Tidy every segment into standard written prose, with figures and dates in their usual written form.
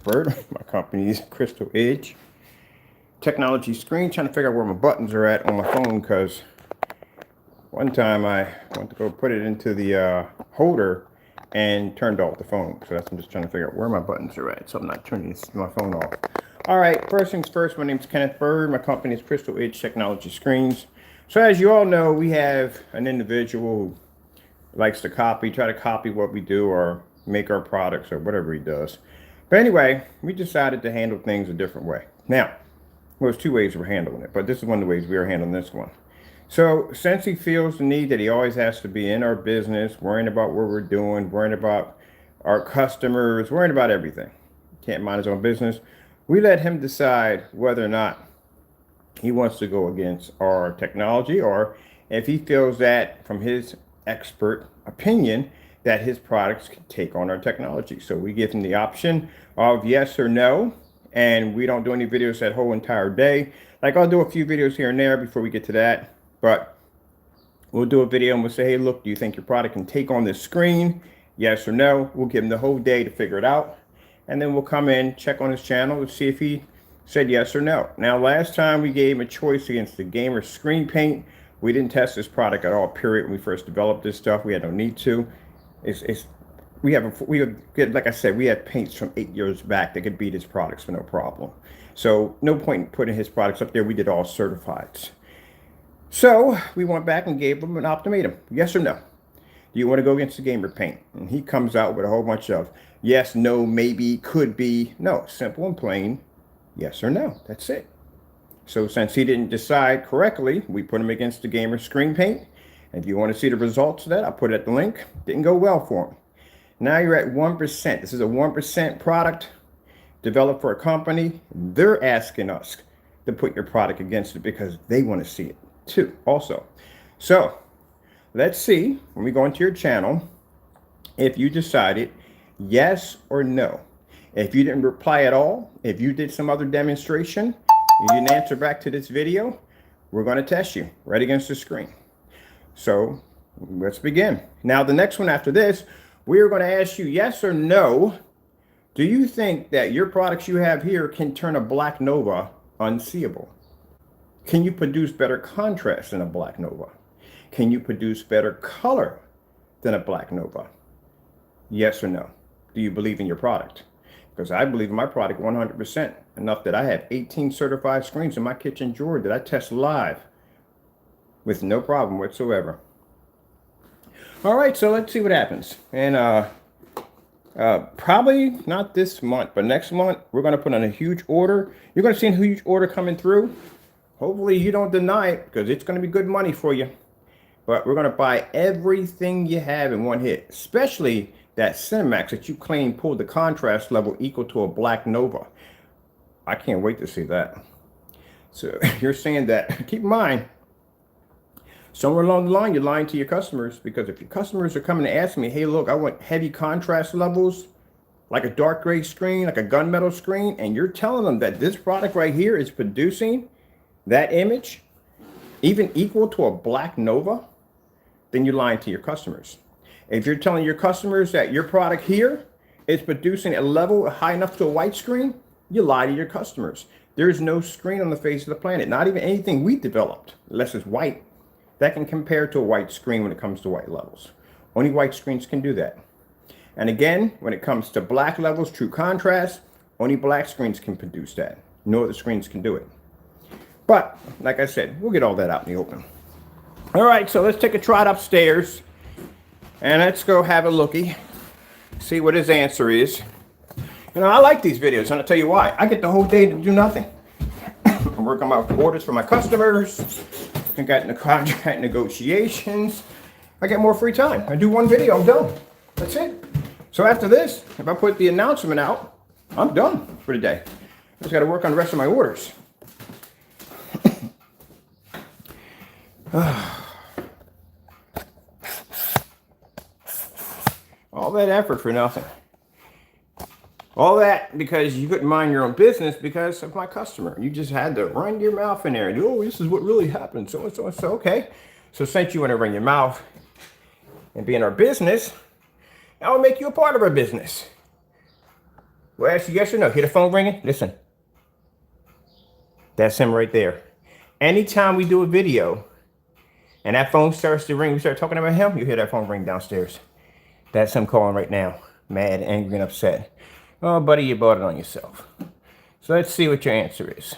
Bird. My company is Crystal Edge Technology Screen. Trying to figure out where my buttons are at on my phone, because one time I went to go put it into the holder and turned off the phone. So I'm just trying to figure out where my buttons are at, so I'm not turning my phone off. All right, first things first, my name is Kenneth Bird. My company is Crystal Edge Technology Screens. So as you all know, we have an individual who likes to try to copy what we do or make our products or whatever he does. But anyway, we decided to handle things a different way. Now, well, there's two ways we're handling it, but this is one of the ways we are handling this one. So since he feels the need that he always has to be in our business, worrying about what we're doing, worrying about our customers, worrying about everything, can't mind his own business, we let him decide whether or not he wants to go against our technology, or if he feels that from his expert opinion that his products can take on our technology. So we give him the option of yes or no, and we don't do any videos that whole entire day. Like, I'll do a few videos here and there before we get to that, but we'll do a video and we'll say, hey, look, do you think your product can take on this screen? Yes or no. We'll give him the whole day to figure it out, and then we'll come in, check on his channel to see if he said yes or no. Now, last time we gave him a choice against the gamer screen paint. We didn't test this product at all, period. When we first developed this stuff, we had no need to. We like I said, we had paints from 8 years back that could beat his products for no problem. So no point in putting his products up there. We did all certifieds. So we went back and gave him an ultimatum. Yes or no? Do you want to go against the gamer paint? And he comes out with a whole bunch of yes, no, maybe, could be. No, simple and plain, yes or no. That's it. So since he didn't decide correctly, we put him against the gamer screen paint. And if you want to see the results of that, I'll put it at the link. Didn't go well for him. Now you're at 1%. This is a 1% product developed for a company. They're asking us to put your product against it because they want to see it too also. So let's see, when we go into your channel, if you decided yes or no. If you didn't reply at all, if you did some other demonstration, you didn't answer back to this video, we're going to test you right against the screen. So let's begin. Now, the next one after this, we are going to ask you yes or no. Do you think that your products you have here can turn a black nova unseeable? Can you produce better contrast than a black nova? Can you produce better color than a black nova? Yes or no? Do you believe in your product? Because I believe in my product 100%, enough that I have 18 certified screens in my kitchen drawer that I test live with no problem whatsoever. All right, so let's see what happens. And probably not this month, but next month, we're going to put on a huge order. You're going to see a huge order coming through. Hopefully you don't deny it, because it's going to be good money for you. But we're going to buy everything you have in one hit, especially that Cinemax that you claim pulled the contrast level equal to a black nova. I can't wait to see that. So you're saying that, keep in mind, somewhere along the line, you're lying to your customers, because if your customers are coming to ask me, hey, look, I want heavy contrast levels, like a dark gray screen, like a gunmetal screen, and you're telling them that this product right here is producing that image, even equal to a black nova, then you're lying to your customers. If you're telling your customers that your product here is producing a level high enough to a white screen, you lie to your customers. There is no screen on the face of the planet, not even anything we developed, unless it's white, that can compare to a white screen when it comes to white levels. Only white screens can do that. And again, when it comes to black levels, true contrast, only black screens can produce that. No other screens can do it. But like I said, we'll get all that out in the open. All right, so let's take a trot upstairs and let's go have a looky, see what his answer is. You know, I like these videos, and I'll tell you why. I get the whole day to do nothing. I'm working on orders for my customers. I got in the contract negotiations. I get more free time. I do one video, I'm done. That's it. So after this, if I put the announcement out, I'm done for the day. I just got to work on the rest of my orders. All that effort for nothing. All that because you couldn't mind your own business because of my customer. You just had to run your mouth in there and oh, this is what really happened. So and so and so. Okay. So since you want to run your mouth and be in our business, I will make you a part of our business. Well, ask you yes or no. Hear the phone ringing? Listen. That's him right there. Anytime we do a video and that phone starts to ring, we start talking about him, you hear that phone ring downstairs. That's him calling right now. Mad, angry, and upset. Oh, buddy, you bought it on yourself. So let's see what your answer is.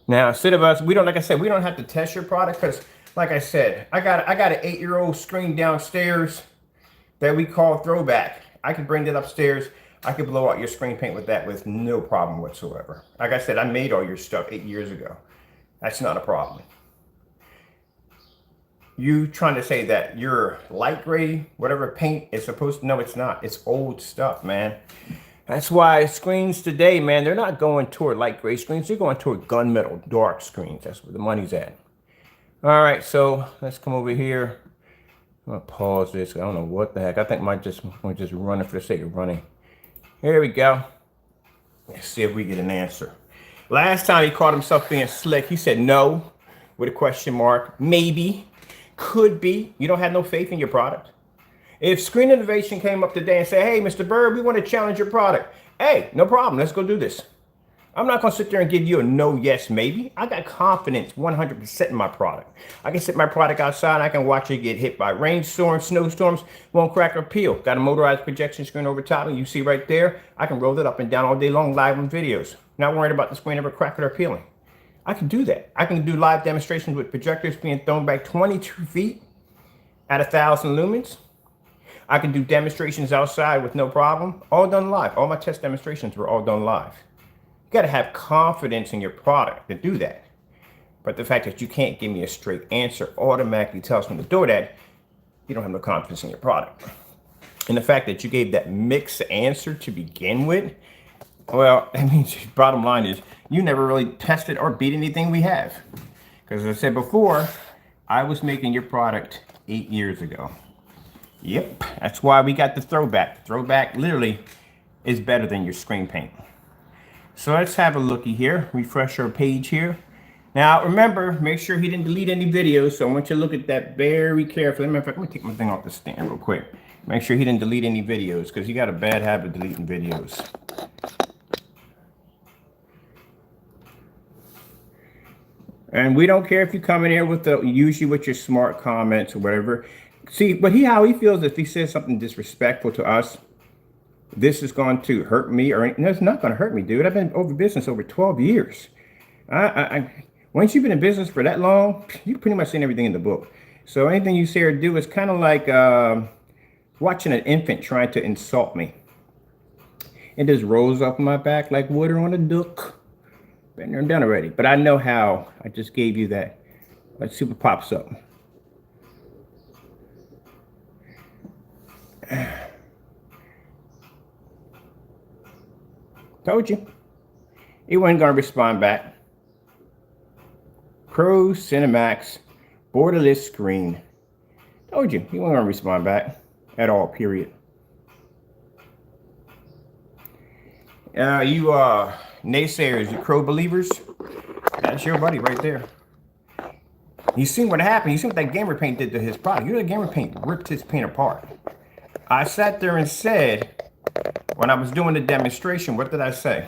Now, instead of us, we don't, like I said, we don't have to test your product because, like I said, I got an 8-year-old screen downstairs that we call Throwback. I could bring it upstairs. I could blow out your screen paint with that with no problem whatsoever. Like I said, I made all your stuff 8 years ago. That's not a problem. You trying to say that your light gray, whatever paint is supposed to, no, it's not. It's old stuff, man. That's why screens today, man, they're not going toward light gray screens. They're going toward gunmetal, dark screens. That's where the money's at. All right, so let's come over here. I'm gonna pause this. I don't know what the heck. I think I might just run it for the sake of running. Here we go. Let's see if we get an answer. Last time he caught himself being slick, he said no with a question mark. Maybe, could be. You don't have no faith in your product. If Screen Innovation came up today and said, hey, Mr. Bird, we want to challenge your product. Hey, no problem. Let's go do this. I'm not going to sit there and give you a no, yes, maybe. I got confidence 100% in my product. I can sit my product outside. I can watch it get hit by rainstorms, snowstorms, won't crack or peel. Got a motorized projection screen over top, and you see right there, I can roll it up and down all day long live on videos. Not worried about the screen ever cracking or peeling. I can do that. I can do live demonstrations with projectors being thrown back 22 feet at 1,000 lumens. I can do demonstrations outside with no problem. All done live. All my test demonstrations were all done live. You got to have confidence in your product to do that. But the fact that you can't give me a straight answer automatically tells me the door that you don't have no confidence in your product. And the fact that you gave that mixed answer to begin with, well, that means bottom line is you never really tested or beat anything we have. Because as I said before, I was making your product 8 years ago. Yep, that's why we got the Throwback. Throwback literally is better than your screen paint. So let's have a looky here. Refresh our page here. Now remember, make sure he didn't delete any videos. So I want you to look at that very carefully. Matter of fact, let me take my thing off the stand real quick. Make sure he didn't delete any videos because he got a bad habit of deleting videos. And we don't care if you come in here with usually with your smart comments or whatever. See, but how he feels if he says something disrespectful to us, this is going to hurt me, or no, it's not going to hurt me, dude. I've been over business over 12 years. Once you've been in business for that long, you've pretty much seen everything in the book. So anything you say or do is kind of like watching an infant trying to insult me. It just rolls off my back like water on a duck. Been there and done already. But I know how. I just gave you that. Let's see what pops up. Told you. He wasn't going to respond back. CROW1176 borderless screen. Told you. He wasn't going to respond back at all, period. You naysayers, you Crow believers, that's your buddy right there. You seen what happened. You seen what that gamer paint did to his product. You know, the gamer paint ripped his paint apart. I sat there and said, when I was doing the demonstration, what did I say?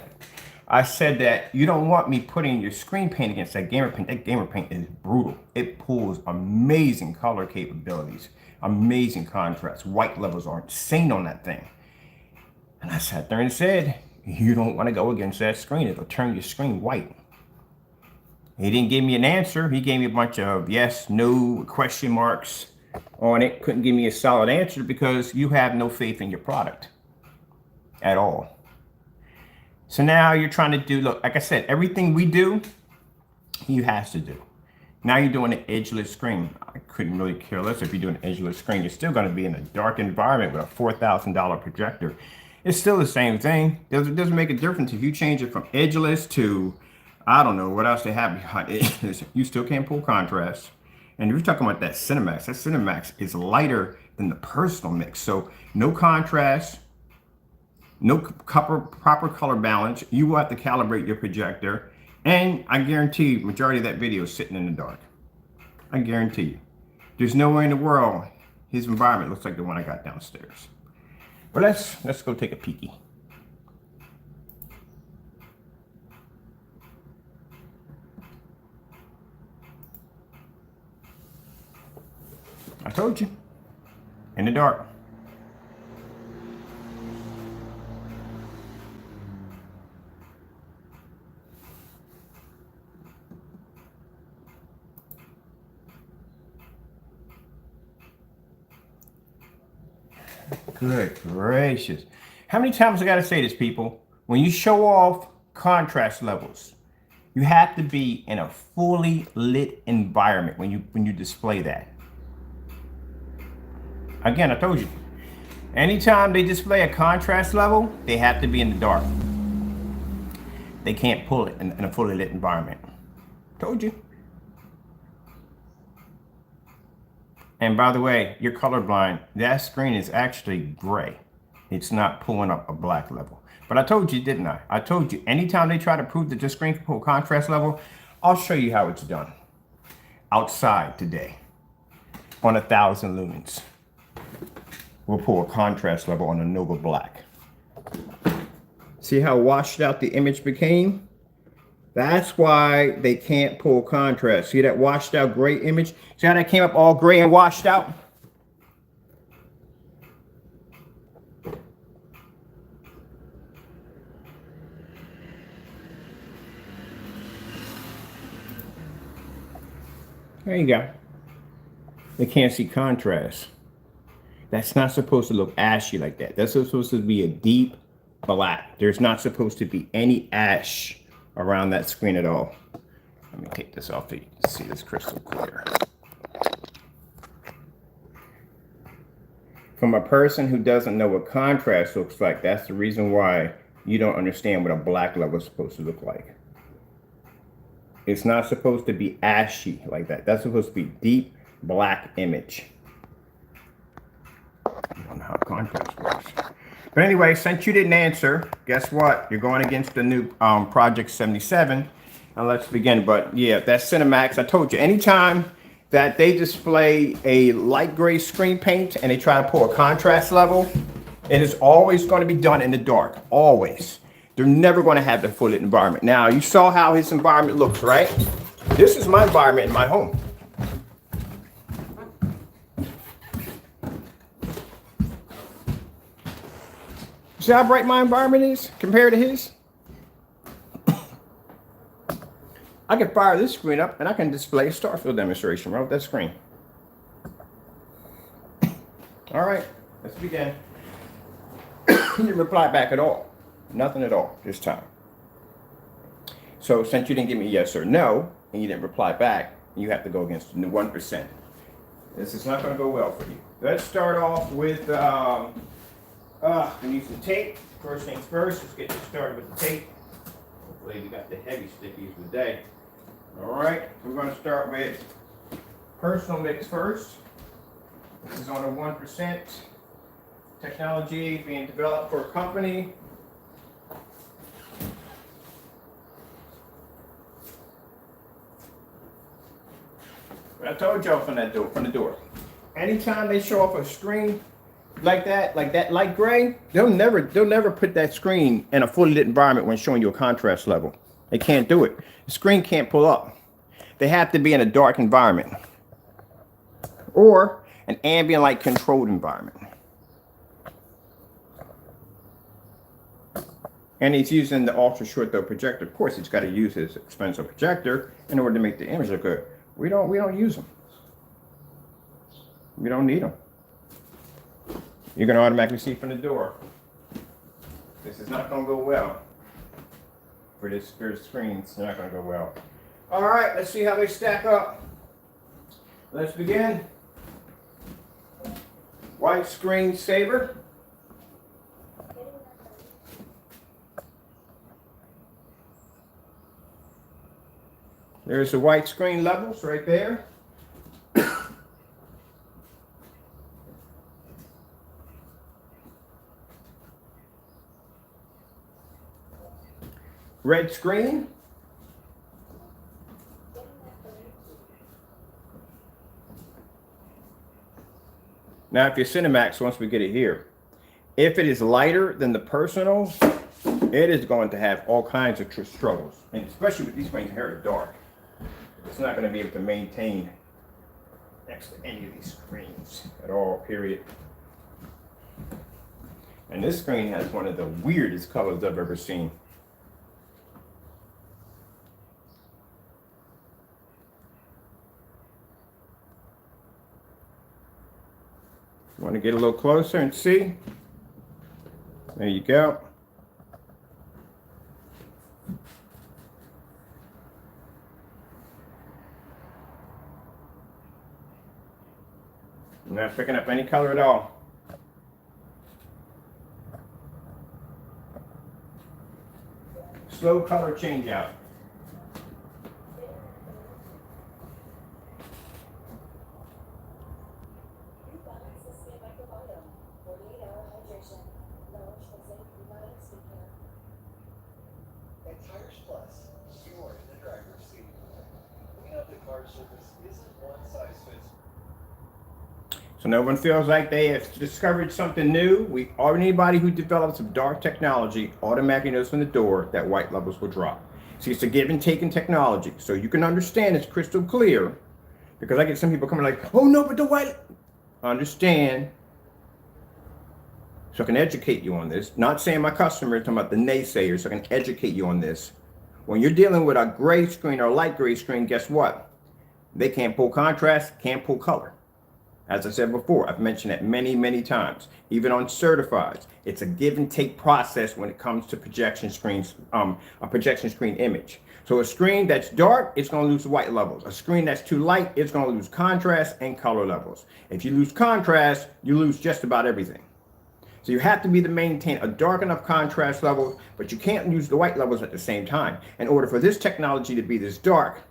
I said that you don't want me putting your screen paint against that gamer paint. That gamer paint is brutal. It pulls amazing color capabilities, amazing contrast. White levels are insane on that thing. And I sat there and said, you don't want to go against that screen. It'll turn your screen white. He didn't give me an answer. He gave me a bunch of yes, no, question marks on it. Couldn't give me a solid answer because you have no faith in your product at all. So now you're trying to do, look, like I said, everything we do, he has to do. Now you're doing an edgeless screen. I couldn't really care less if you're doing an edgeless screen. You're still going to be in a dark environment with a $4,000 projector. It's still the same thing. It doesn't make a difference if you change it from edgeless to, I don't know what else they have behind it. You still can't pull contrast. And if you're talking about that Cinemax is lighter than the personal mix. So no contrast, no proper color balance. You will have to calibrate your projector. And I guarantee you, majority of that video is sitting in the dark. I guarantee you. There's nowhere in the world his environment looks like the one I got downstairs. But let's go take a peekie. I told you. In the dark. Good gracious. How many times I gotta say this, people? When you show off contrast levels, you have to be in a fully lit environment when you display that. Again, I told you. Anytime they display a contrast level, they have to be in the dark. They can't pull it in a fully lit environment. Told you. And by the way, you're colorblind. That screen is actually gray. It's not pulling up a black level. But I told you, didn't I? I told you, anytime they try to prove that the screen can pull contrast level, I'll show you how it's done. Outside today, on 1,000 lumens, we'll pull a contrast level on a Nova Black. See how washed out the image became? That's why they can't pull contrast. See that washed out gray image? See how that came up all gray and washed out? There you go. They can't see contrast. That's not supposed to look ashy like that. That's supposed to be a deep black. There's not supposed to be any ash around that screen at all. Let me take this off so you can see this crystal clear. From a person who doesn't know what contrast looks like, that's the reason why you don't understand what a black level is supposed to look like. It's not supposed to be ashy like that. That's supposed to be deep black image. I don't know how contrast works. But anyway, since you didn't answer, guess what? You're going against the new Project 77. Now let's begin. But yeah, that's Cinemax. I told you, anytime that they display a light gray screen paint and they try to pull a contrast level, it is always going to be done in the dark. Always. They're never going to have the full lit environment. Now, you saw how his environment looks, right? This is my environment in my home. See how bright my environment is compared to his? I can fire this screen up and I can display a Starfield demonstration right with that screen. All right, let's begin. He didn't reply back at all. Nothing at all this time. So since you didn't give me yes or no, and you didn't reply back, you have to go against the 1%. This is not going to go well for you. Let's start off with, I'm use the tape. First things first, let's get started with the tape. Hopefully we got the heavy stickies today. All right, we're going to start with personal mix first. This is on a 1%. Technology being developed for a company. I told y'all from the door. Anytime they show off a screen like that light gray, they'll never put that screen in a fully lit environment when showing you a contrast level. They can't do it. The screen can't pull up. They have to be in a dark environment or an ambient light controlled environment. And he's using the ultra short throw projector. Of course, he's got to use his expensive projector in order to make the image look good. We don't use them. We don't need them. You're going to automatically see from the door. This is not going to go well. For this screen, it's not going to go well. All right, let's see how they stack up. Let's begin. White screen saver. There's the white screen levels right there. Red screen. Now, if your Cinemax, once we get it here, if it is lighter than the personal, it is going to have all kinds of struggles, and especially with these screens here are dark. It's not going to be able to maintain next to any of these screens at all, period. And this screen has one of the weirdest colors I've ever seen. Want to get a little closer and see? There you go. I'm not picking up any color at all. Slow color change out. So no one feels like they have discovered something new. Anybody who develops some dark technology automatically knows from the door that white levels will drop. See, it's a give and take in technology. So you can understand it's crystal clear, because I get some people coming like, oh no, but the white. Understand. So I can educate you on this. Not saying my customers, talking about the naysayers, so I can educate you on this. When you're dealing with a gray screen or a light gray screen, guess what? They can't pull contrast, can't pull color. As I said before, I've mentioned it many, many times. Even on certifieds, it's a give and take process when it comes to projection screens, a projection screen image. So a screen that's dark, it's going to lose white levels. A screen that's too light, it's going to lose contrast and color levels. If you lose contrast, you lose just about everything. So you have to be to maintain a dark enough contrast level, but you can't use the white levels at the same time. In order for this technology to be this dark,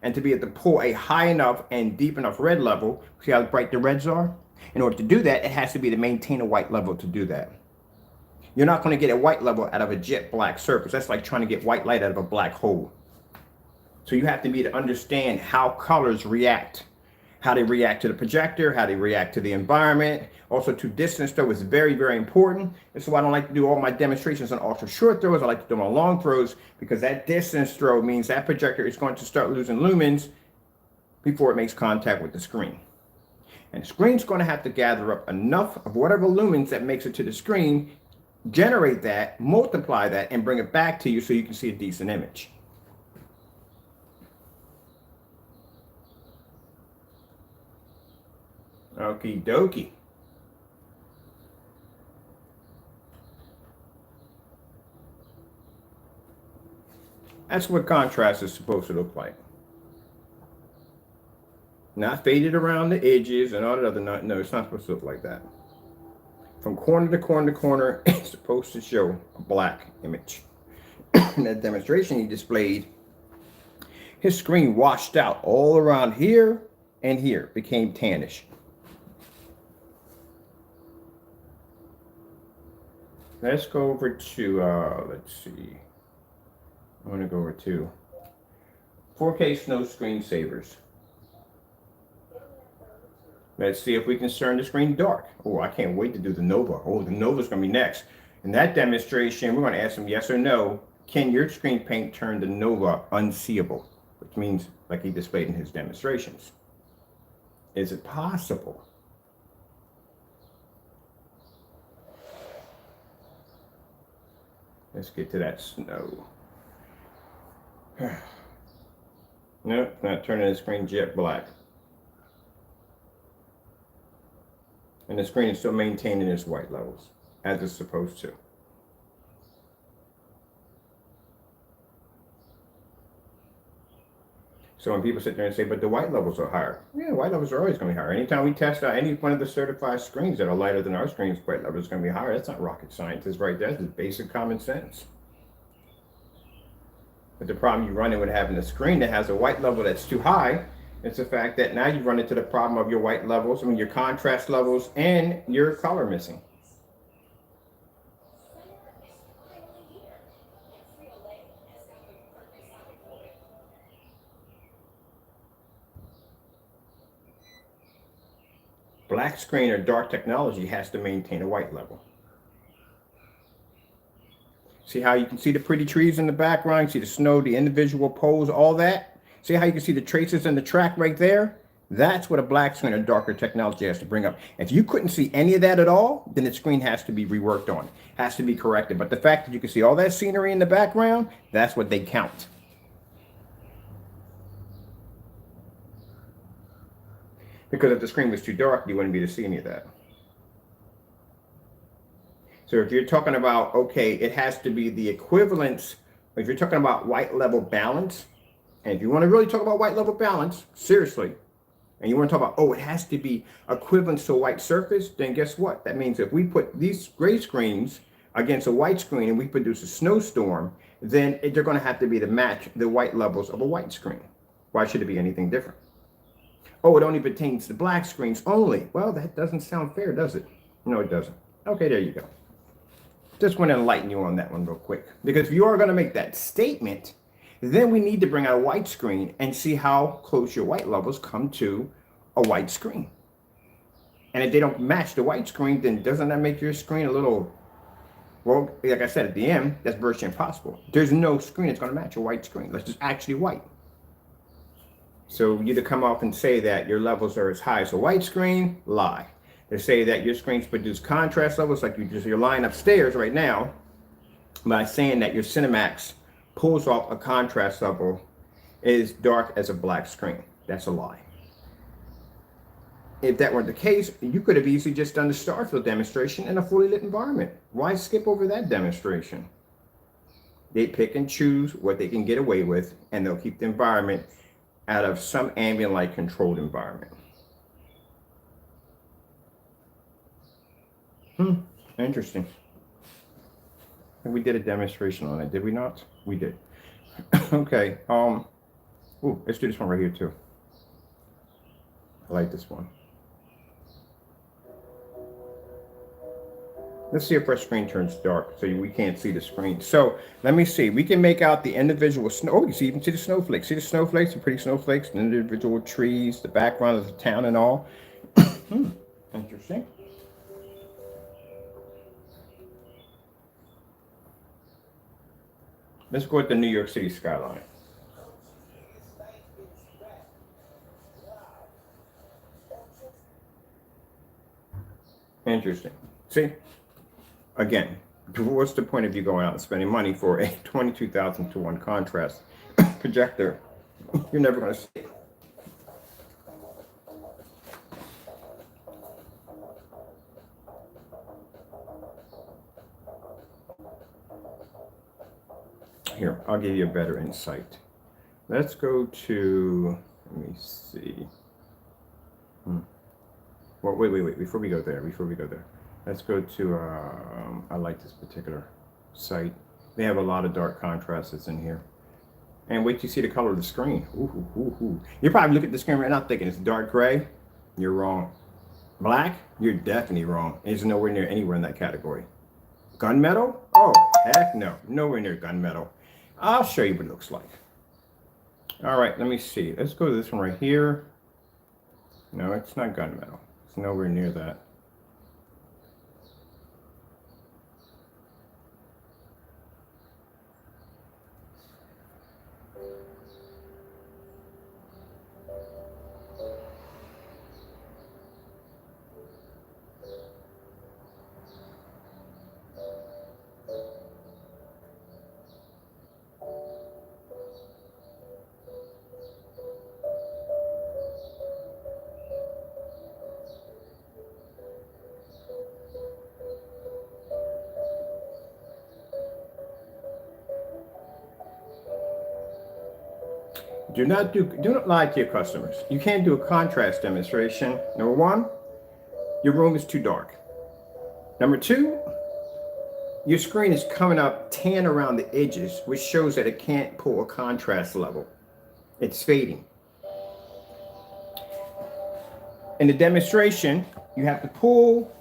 and to be able to pull a high enough and deep enough red level, see how bright the reds are? In order to do that, it has to be to maintain a white level to do that. You're not going to get a white level out of a jet black surface. That's like trying to get white light out of a black hole. So you have to be to understand how colors react, how they react to the projector, how they react to the environment. Also, to distance throw is very, very important. This is why I don't like to do all my demonstrations on ultra short throws. I like to do them on long throws, because that distance throw means that projector is going to start losing lumens before it makes contact with the screen. And the screen's going to have to gather up enough of whatever lumens that makes it to the screen, generate that, multiply that, and bring it back to you so you can see a decent image. Okie dokie. That's what contrast is supposed to look like. Not faded around the edges and all that other, no, it's not supposed to look like that. From corner to corner to corner, it's supposed to show a black image. In that demonstration he displayed, his screen washed out all around here and here, became tannish. Let's go over to, let's see. I want to go over to 4K Snow screensavers. Let's see if we can turn the screen dark. Oh, I can't wait to do the Nova. Oh, the Nova's going to be next. In that demonstration, we're going to ask them yes or no. Can your screen paint turn the Nova unseeable? Which means, like he displayed in his demonstrations. Is it possible? Let's get to that snow. Nope, not turning the screen jet black. And the screen is still maintaining its white levels, as it's supposed to. So when people sit there and say, but the white levels are higher. Yeah, white levels are always going to be higher. Anytime we test out any one of the certified screens that are lighter than our screens, white levels are going to be higher. That's not rocket science. It's right there. It's basic common sense. But the problem you run in with having a screen that has a white level that's too high, it's the fact that now you run into the problem of your white levels, your contrast levels, and your color missing. Black screen or dark technology has to maintain a white level. See how you can see the pretty trees in the background, see the snow, the individual poles, all that? See how you can see the traces in the track right there? That's what a black screen or darker technology has to bring up. If you couldn't see any of that at all, then the screen has to be reworked on, has to be corrected. But the fact that you can see all that scenery in the background, that's what they count. Because if the screen was too dark, you wouldn't be able to see any of that. So if you're talking about, okay, it has to be the equivalence, if you're talking about white level balance, and if you want to really talk about white level balance, seriously, and you want to talk about, oh, it has to be equivalent to a white surface, then guess what? That means if we put these gray screens against a white screen and we produce a snowstorm, then they're going to have to be to match the white levels of a white screen. Why should it be anything different? Oh, it only pertains to black screens only. Well, that doesn't sound fair, does it? No, it doesn't. Okay, there you go. Just want to enlighten you on that one real quick. Because if you are going to make that statement, then we need to bring out a white screen and see how close your white levels come to a white screen. And if they don't match the white screen, then doesn't that make your screen a little, well, like I said at the end, that's virtually impossible. There's no screen that's going to match a white screen. That's just actually white. So you to come off and say that your levels are as high as a white screen, lie. They say that your screens produce contrast levels like you're lying upstairs right now by saying that your Cinemax pulls off a contrast level is dark as a black screen. That's a lie. If that weren't the case, you could have easily just done the Starfield demonstration in a fully lit environment. Why skip over that demonstration? They pick and choose what they can get away with, and they'll keep the environment out of some ambient light controlled environment. Interesting. We did a demonstration on it, did we not? We did. Okay. Ooh, let's do this one right here too. I like this one. Let's see if our screen turns dark so we can't see the screen. So let me see. We can make out the individual snow. Oh, you can see the snowflakes. See the snowflakes, the pretty snowflakes, the individual trees, the background of the town and all. Interesting. Let's go with the New York City skyline. Interesting. See? Again, what's the point of you going out and spending money for a 22,000 to 1 contrast projector? You're never going to see it. Here, I'll give you a better insight. Let's go to, let me see. Well, wait, before we go there, let's go to, I like this particular site. They have a lot of dark contrasts in here. And wait till you see the color of the screen. Ooh. You probably look at the screen right now thinking it's dark gray. You're wrong. Black, you're definitely wrong. It's nowhere near anywhere in that category. Gunmetal? Oh, heck no. Nowhere near gunmetal. I'll show you what it looks like. All right, let me see. Let's go to this one right here. No, it's not gunmetal. It's nowhere near that. Do not lie to your customers. You can't do a contrast demonstration. Number one, your room is too dark. Number two, your screen is coming up tan around the edges, which shows that it can't pull a contrast level. It's fading. In the demonstration, you have to pull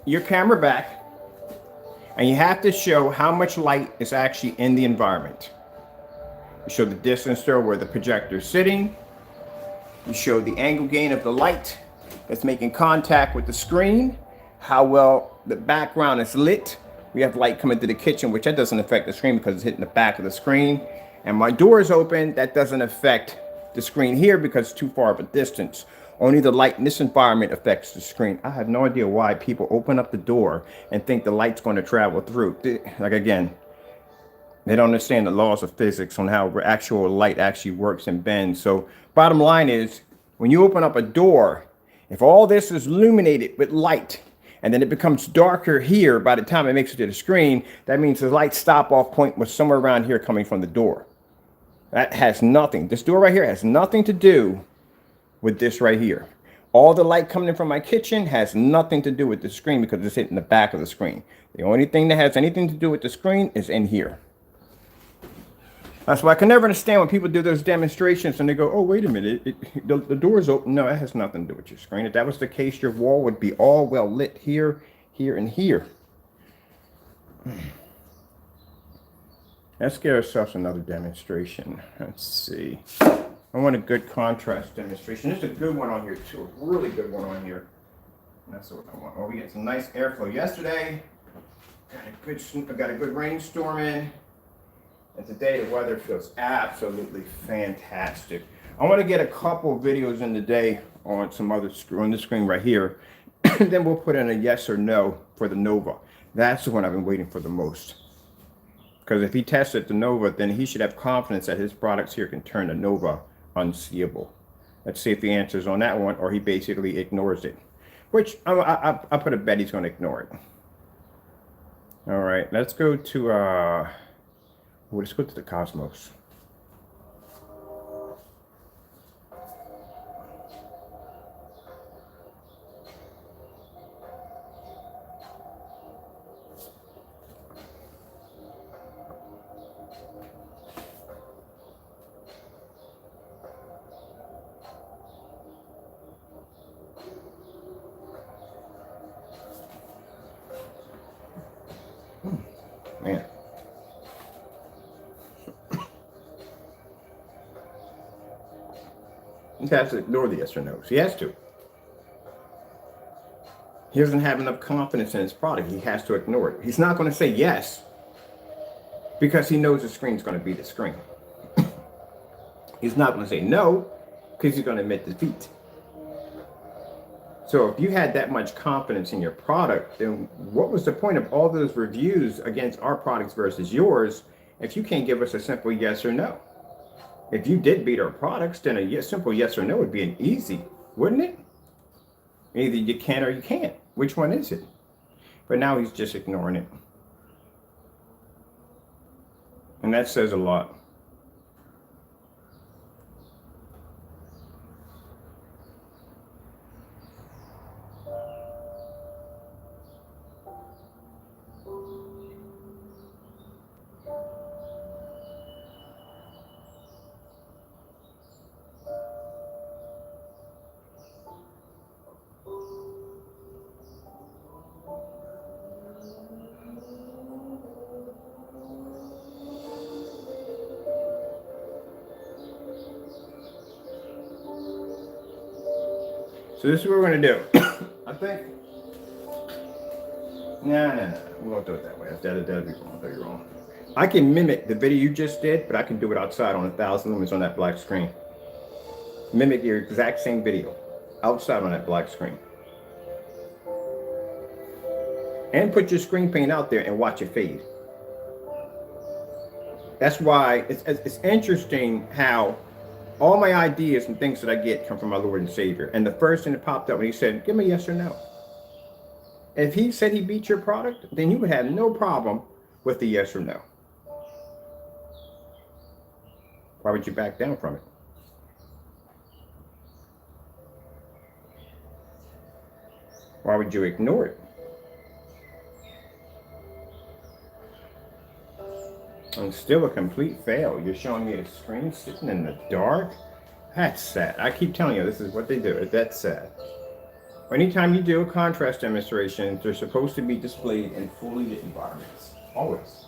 your camera back and you have to show how much light is actually in the environment. You show the distance there where the projector is sitting. You show the angle gain of the light that's making contact with the screen, how well the background is lit. We have light coming to the kitchen, which that doesn't affect the screen because it's hitting the back of the screen. And my door is open. That doesn't affect the screen here because it's too far of a distance. Only the light in this environment affects the screen. I have no idea why people open up the door and think the light's going to travel through. Like, again, they don't understand the laws of physics on how actual light actually works and bends. So bottom line is, when you open up a door, if all this is illuminated with light and then it becomes darker here by the time it makes it to the screen, that means the light stop off point was somewhere around here coming from the door. That has nothing. This door right here has nothing to do with this right here. All the light coming in from my kitchen has nothing to do with the screen because it's hitting the back of the screen. The only thing that has anything to do with the screen is in here. That's why I can never understand when people do those demonstrations and they go, oh, wait a minute, the door's open. No, it has nothing to do with your screen. If that was the case, your wall would be all well lit here, here, and here. Let's get ourselves another demonstration. Let's see. I want a good contrast demonstration. There's a good one on here too, a really good one on here. That's what I want. Oh, we got some nice airflow yesterday. Got a good rainstorm in. And today the weather feels absolutely fantastic. I want to get a couple of videos in today on some other on the screen right here. And then we'll put in a yes or no for the Nova. That's the one I've been waiting for the most. Because if he tested the Nova, then he should have confidence that his products here can turn the Nova unseeable. Let's see if he answers on that one or he basically ignores it. Which I put a bet he's going to ignore it. All right, let's go to let's go to the Cosmos. Man. He has to ignore the yes or no's. He has to. He doesn't have enough confidence in his product. He has to ignore it. He's not going to say yes because he knows the screen's going to be the screen. He's not going to say no because he's going to admit defeat. So if you had that much confidence in your product, then what was the point of all those reviews against our products versus yours if you can't give us a simple yes or no? If you did beat our products, then a simple yes or no would be an easy, wouldn't it? Either you can or you can't. Which one is it? But now he's just ignoring it. And that says a lot. So this is what we're going to do. I think. No. We won't do it that way. That'd be wrong. That'd be wrong. I can mimic the video you just did, but I can do it outside on 1,000 lumens on that black screen. Mimic your exact same video outside on that black screen. And put your screen paint out there and watch it fade. That's why it's interesting how all my ideas and things that I get come from my Lord and Savior. And the first thing that popped up when he said, give me yes or no. If he said he beat your product, then you would have no problem with the yes or no. Why would you back down from it? Why would you ignore it? And still a complete fail. You're showing me a screen sitting in the dark? That's sad. I keep telling you, this is what they do. That's sad. Anytime you do a contrast demonstration, they're supposed to be displayed in fully lit environments. Always.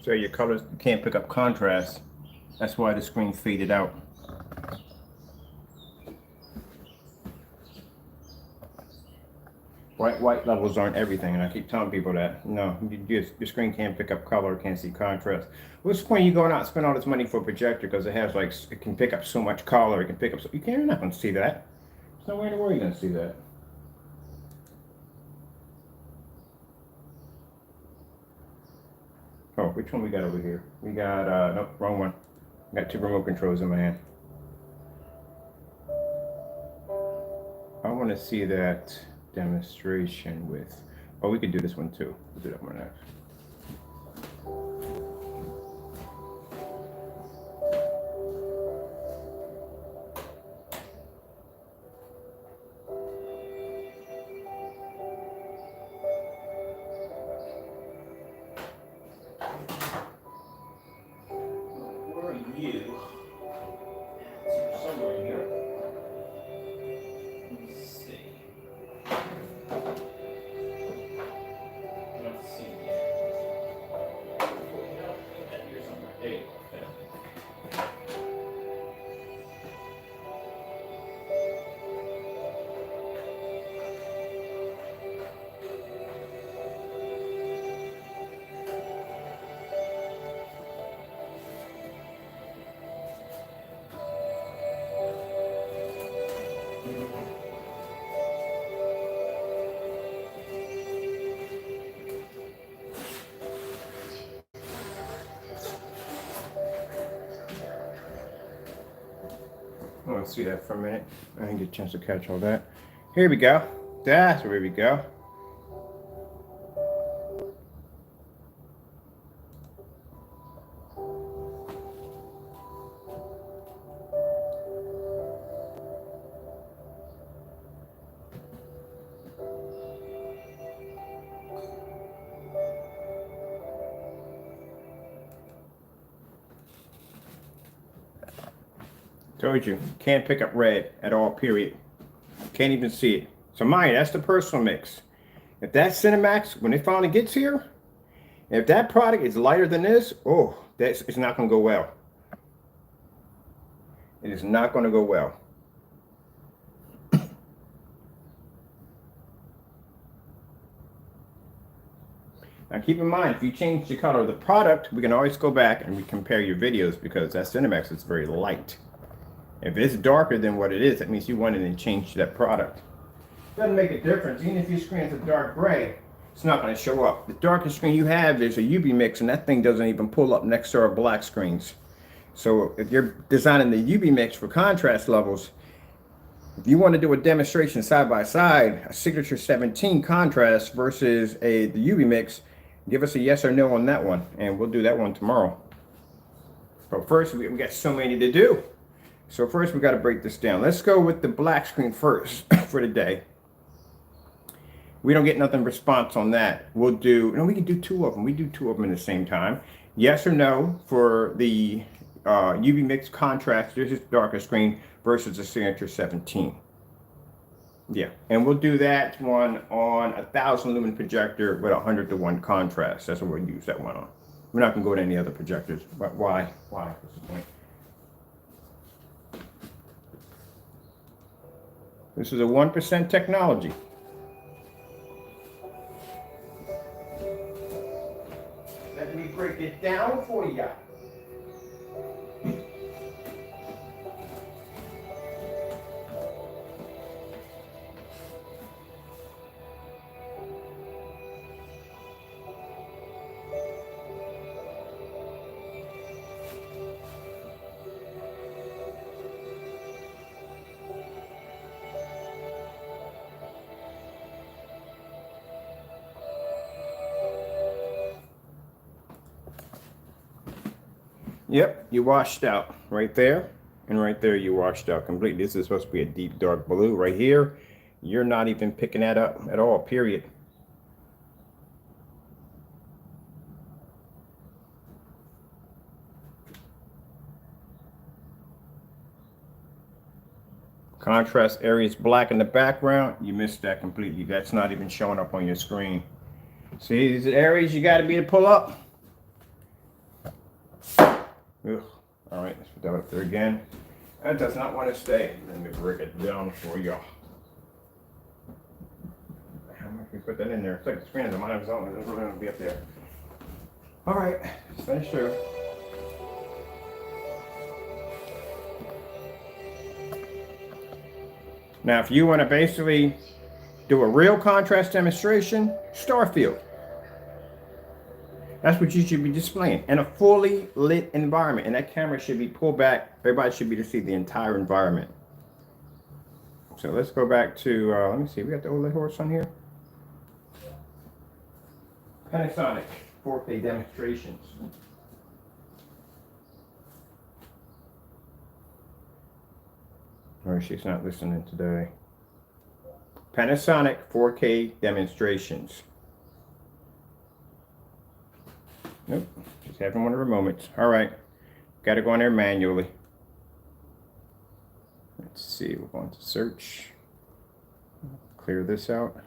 So your colors can't pick up contrast. That's why the screen faded out. White levels aren't everything, and I keep telling people that. No, your screen can't pick up color, can't see contrast. What's the point of you going out and spend all this money for a projector because it has like, it can pick up so much color, it can pick up, you're not going to see that. There's no way in the world you're going to see that. Oh, which one we got over here? We got, nope, wrong one. I got two remote controls in my hand. I want to see that demonstration with, oh, we could do this one too. We'll do that one next. Where are you? Somewhere in here. Let's see. I want to see that for a minute. I didn't get a chance to catch all that. Here we go. That's where we go. Told you, can't pick up red at all, period. Can't even see it. So Maya, that's the personal mix. If that Cinemax, when it finally gets here, if that product is lighter than this, oh, it's not going to go well. It is not going to go well. Now keep in mind, if you change the color of the product, we can always go back and we compare your videos because that Cinemax is very light. If it's darker than what it is, that means you went in and changed that product. Doesn't make a difference. Even if your screen is a dark gray, it's not going to show up. The darkest screen you have is a UV mix, and that thing doesn't even pull up next to our black screens. So if you're designing the UV mix for contrast levels, if you want to do a demonstration side by side, a signature 17 contrast versus the UV mix, give us a yes or no on that one, and we'll do that one tomorrow. But first, we got so many to do. So first we got to break this down. Let's go with the black screen first for today. We don't get nothing response on that. We'll do, no, we can do two of them. We do two of them at the same time. Yes or no for the UV mix contrast. This is darker screen versus the signature 17. Yeah, and we'll do that one on 1,000 lumen projector with 100:1 contrast. That's what we'll use that one on. We're not gonna go to any other projectors. But why? Why? What's the point? This is a 1% technology. Let me break it down for you. Yep, you washed out right there, and right there you washed out completely. This is supposed to be a deep dark blue right here. You're not even picking that up at all, period. Contrast area is black in the background. You missed that completely. That's not even showing up on your screen. See these areas you got to be to pull up? Ugh. All right, let's put that up there again. That does not want to stay. Let me break it down for you. How much we put that in there? It's like the screen is on my own. It's really going to be up there. All right, let's finish through. Now, if you want to basically do a real contrast demonstration, star field. That's what you should be displaying in a fully lit environment. And that camera should be pulled back. Everybody should be to see the entire environment. So let's go back to, let me see, we got the OLED horse on here. Panasonic 4K demonstrations. Or she's not listening today. Panasonic 4K demonstrations. Nope, just having one of her moments. All right, got to go in there manually. Let's see, we're going to search. Clear this out.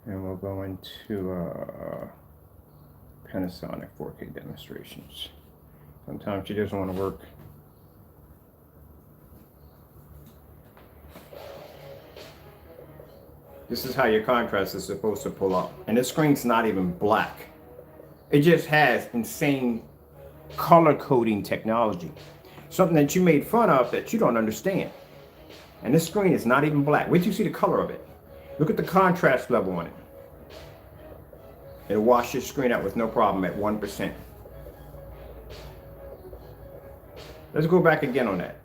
And we'll go into Panasonic 4K demonstrations. Sometimes she doesn't want to work. This is how your contrast is supposed to pull up. And this screen's not even black. It just has insane color coding technology. Something that you made fun of that you don't understand. And this screen is not even black. Wait till you see the color of it. Look at the contrast level on it. It'll wash your screen out with no problem at 1%. Let's go back again on that.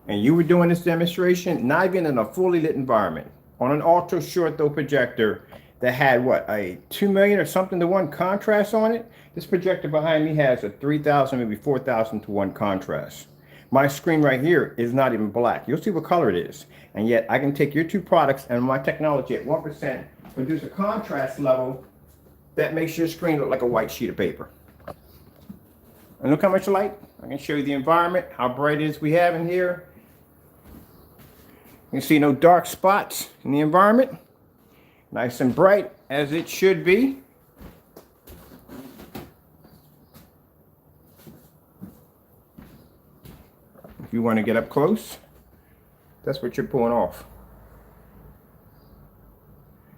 And you were doing this demonstration, not even in a fully lit environment, on an ultra short though projector that had what, a 2 million or something to 1 contrast on it. This projector behind me has a 3,000, maybe 4,000 to 1 contrast. My screen right here is not even black. You'll see what color it is. And yet I can take your two products and my technology at 1%, produce a contrast level that makes your screen look like a white sheet of paper. And look how much light. I can show you the environment, how bright it is we have in here. You can see no dark spots in the environment. Nice and bright as it should be. If you want to get up close, that's what you're pulling off.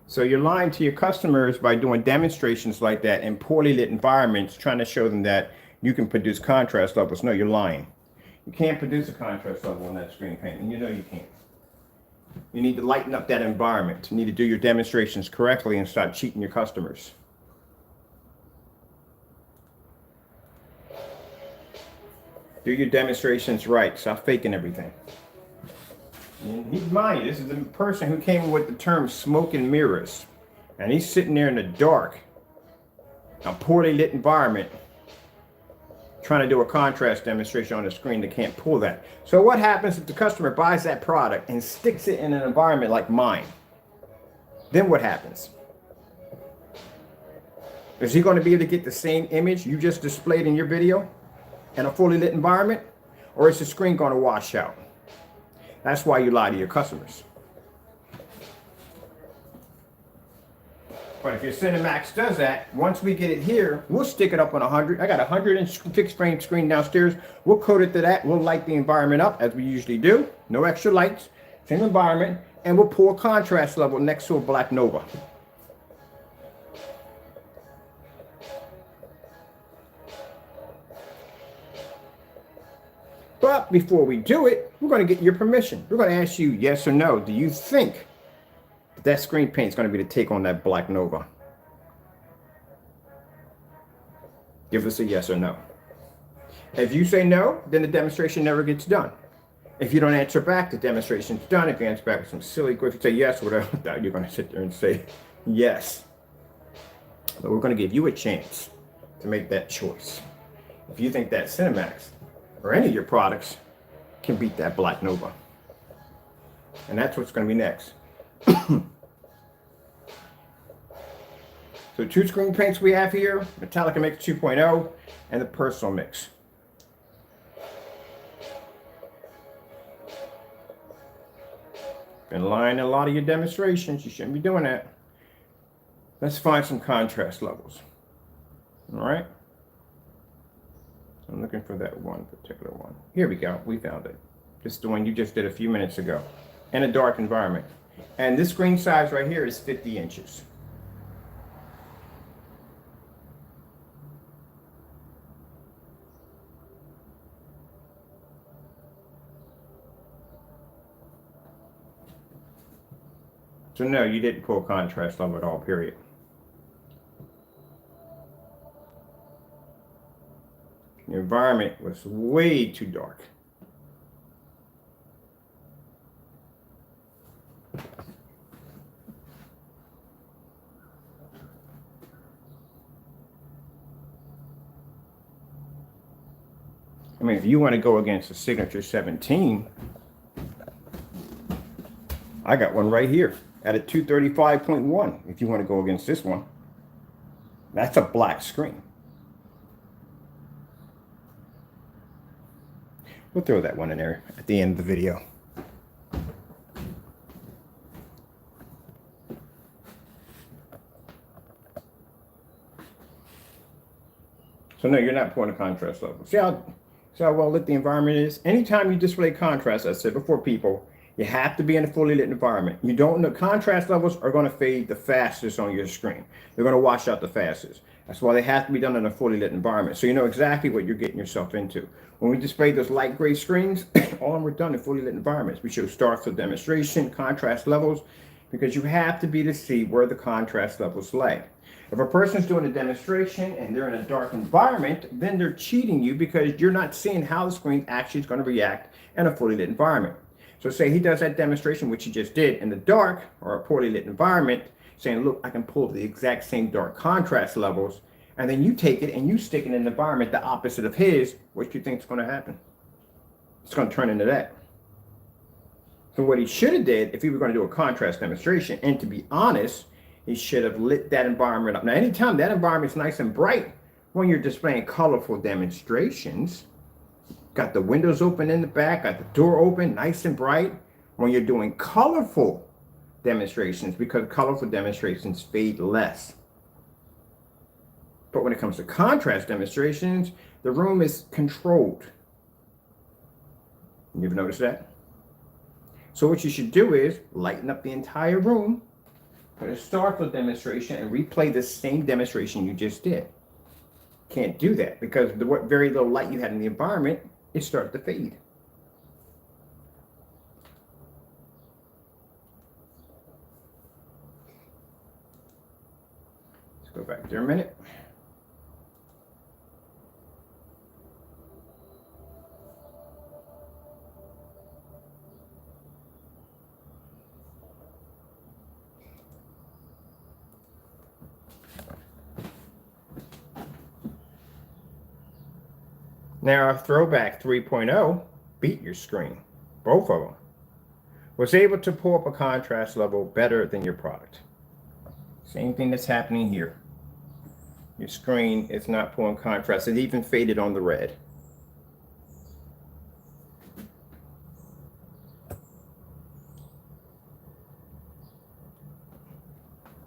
So you're lying to your customers by doing demonstrations like that in poorly lit environments, trying to show them that you can produce contrast levels. No, you're lying. You can't produce a contrast level on that screen paint, and you know you can't. You need to lighten up that environment. You need to do your demonstrations correctly and stop cheating your customers. Do your demonstrations right. Stop faking everything. And keep in mind, this is the person who came with the term smoke and mirrors. And he's sitting there in the dark, a poorly lit environment, trying to do a contrast demonstration on the screen that can't pull that. So what happens if the customer buys that product and sticks it in an environment like mine? Then what happens? Is he going to be able to get the same image you just displayed in your video in a fully lit environment? Or is the screen going to wash out? That's why you lie to your customers. But if your Cinemax does that, once we get it here, we'll stick it up on 100. I got a 100 fixed frame screen downstairs. We'll code it to that. We'll light the environment up as we usually do. No extra lights, same environment. And we'll pull a contrast level next to a black Nova. But before we do it, we're going to get your permission. We're going to ask you yes or no. Do you think that screen paint is going to be the take on that black Nova? Give us a yes or no. If you say no, then the demonstration never gets done. If you don't answer back, the demonstration's done. If you answer back with some silly, if you say yes or whatever, you're going to sit there and say yes. But we're going to give you a chance to make that choice. If you think that Cinemax or any of your products can beat that black Nova. And that's what's going to be next. So 2 screen paints we have here, Metallica Mix 2.0 and the Personal Mix. Been lying in a lot of your demonstrations. You shouldn't be doing that. Let's find some contrast levels. All right. I'm looking for that one particular one. Here we go. We found it. This is the one you just did a few minutes ago in a dark environment. And this screen size right here is 50 inches. So no, you didn't pull contrast level at all, period. The environment was way too dark. I mean, if you want to go against the Signature 17, I got one right here at a 235.1. If you want to go against this one, that's a black screen. We'll throw that one in there at the end of the video. So no, you're not pulling a contrast level. See how well lit the environment is? Anytime you display contrast, I said before, people, you have to be in a fully lit environment. You don't know, contrast levels are going to fade the fastest on your screen. They're going to wash out the fastest. That's why they have to be done in a fully lit environment. So you know exactly what you're getting yourself into. When we display those light gray screens, all of them are done in fully lit environments. We show starts of demonstration, contrast levels, because you have to be to see where the contrast levels lay. If a person's doing a demonstration and they're in a dark environment, then they're cheating you because you're not seeing how the screen actually is going to react in a fully lit environment. So say he does that demonstration, which he just did, in the dark or a poorly lit environment, saying, look, I can pull the exact same dark contrast levels, and then you take it and you stick it in an environment the opposite of his, what do you think is going to happen? It's going to turn into that. So what he should have did, if he were going to do a contrast demonstration, and to be honest, he should have lit that environment up. Now, anytime that environment's nice and bright, when you're displaying colorful demonstrations, got the windows open in the back, got the door open, nice and bright, when you're doing colorful demonstrations, because colorful demonstrations fade less. But when it comes to contrast demonstrations, the room is controlled. You ever notice that? So what you should do is lighten up the entire room, put a startle demonstration, and replay the same demonstration you just did. Can't do that because the very little light you had in the environment, it started to fade. Let's go back there a minute. Now, our Throwback 3.0 beat your screen, both of them. Was able to pull up a contrast level better than your product. Same thing that's happening here. Your screen is not pulling contrast. It even faded on the red.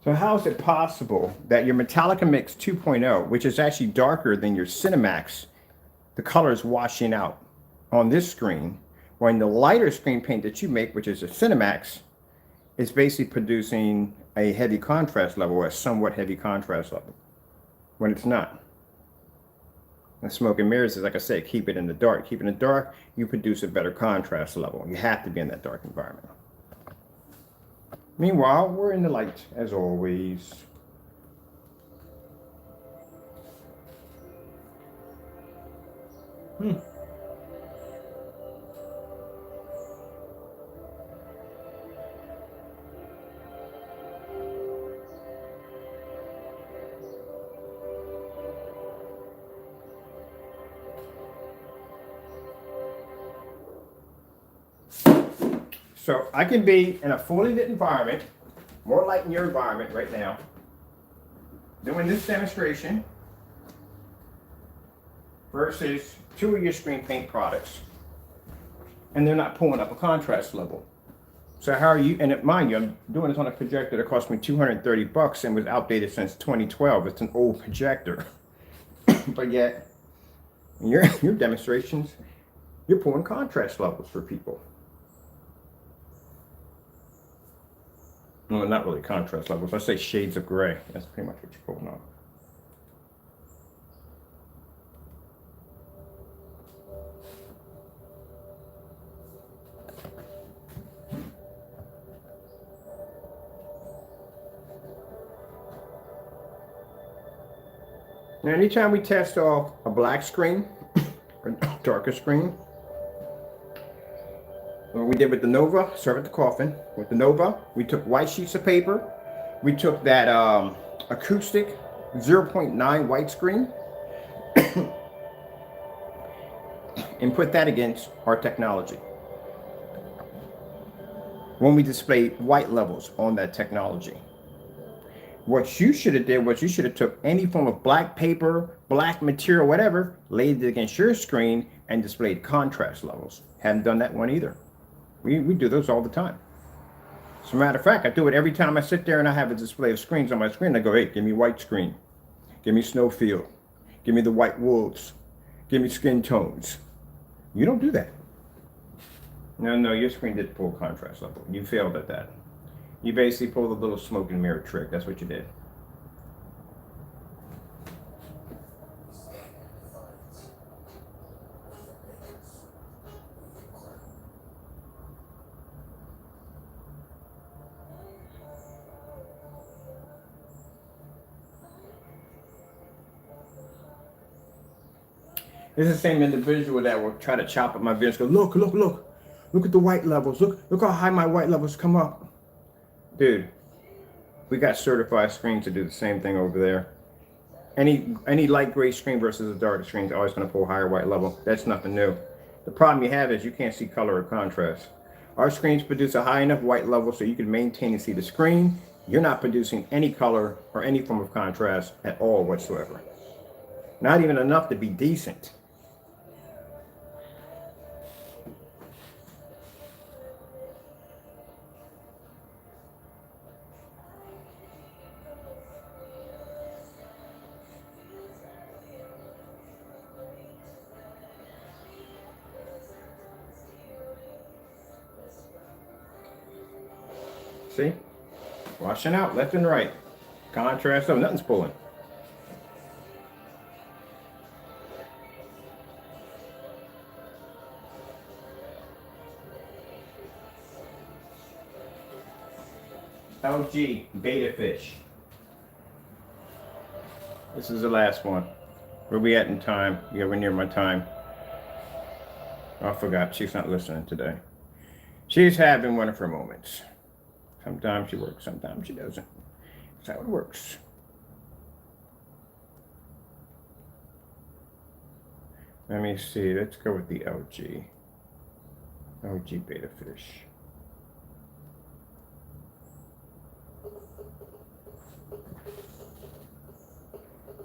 So how is it possible that your Metallica Mix 2.0, which is actually darker than your Cinemax, the color is washing out on this screen, when the lighter screen paint that you make, which is a Cinemax, is basically producing a heavy contrast level, or a somewhat heavy contrast level, when it's not. And smoke and mirrors is, like I said, keep it in the dark. Keep it in the dark, you produce a better contrast level. You have to be in that dark environment. Meanwhile, we're in the light, as always. So I can be in a fully lit environment, more light in your environment right now, doing this demonstration versus two of your screen paint products, and they're not pulling up a contrast level. So how are you, and mind you, I'm doing this on a projector that cost me $230 and was outdated since 2012. It's an old projector. But yet, in your demonstrations, you're pulling contrast levels for people. Well, not really contrast levels. I say shades of gray. That's pretty much what you're pulling on. Now, anytime we test off a black screen or a darker screen, what we did with the Nova, serve at the coffin. With the Nova, we took white sheets of paper. We took that acoustic 0.9 white screen and put that against our technology. When we displayed white levels on that technology. What you should have did was you should have took any form of black paper, black material, whatever, laid it against your screen and displayed contrast levels. Haven't done that one either. We do those all the time. As a matter of fact, I do it every time I sit there and I have a display of screens on my screen. I go, hey, give me white screen. Give me snowfield. Give me the white wolves. Give me skin tones. You don't do that. No, your screen did pull contrast level. You failed at that. You basically pulled a little smoke and mirror trick. That's what you did. This is the same individual that will try to chop up my videos. Go, look at the white levels. Look how high my white levels come up. Dude, we got certified screens to do the same thing over there. Any light gray screen versus a dark screen is always going to pull higher white level. That's nothing new. The problem you have is you can't see color or contrast. Our screens produce a high enough white level so you can maintain and see the screen. You're not producing any color or any form of contrast at all whatsoever. Not even enough to be decent. See? Washing out left and right. Contrast, oh, nothing's pulling. LG beta fish. This is the last one. Where we at in time? Yeah, we're near my time. Oh, I forgot. She's not listening today. She's having one of her moments. Sometimes she works, sometimes she doesn't. That's how it works. Let me see. Let's go with the LG. LG beta fish.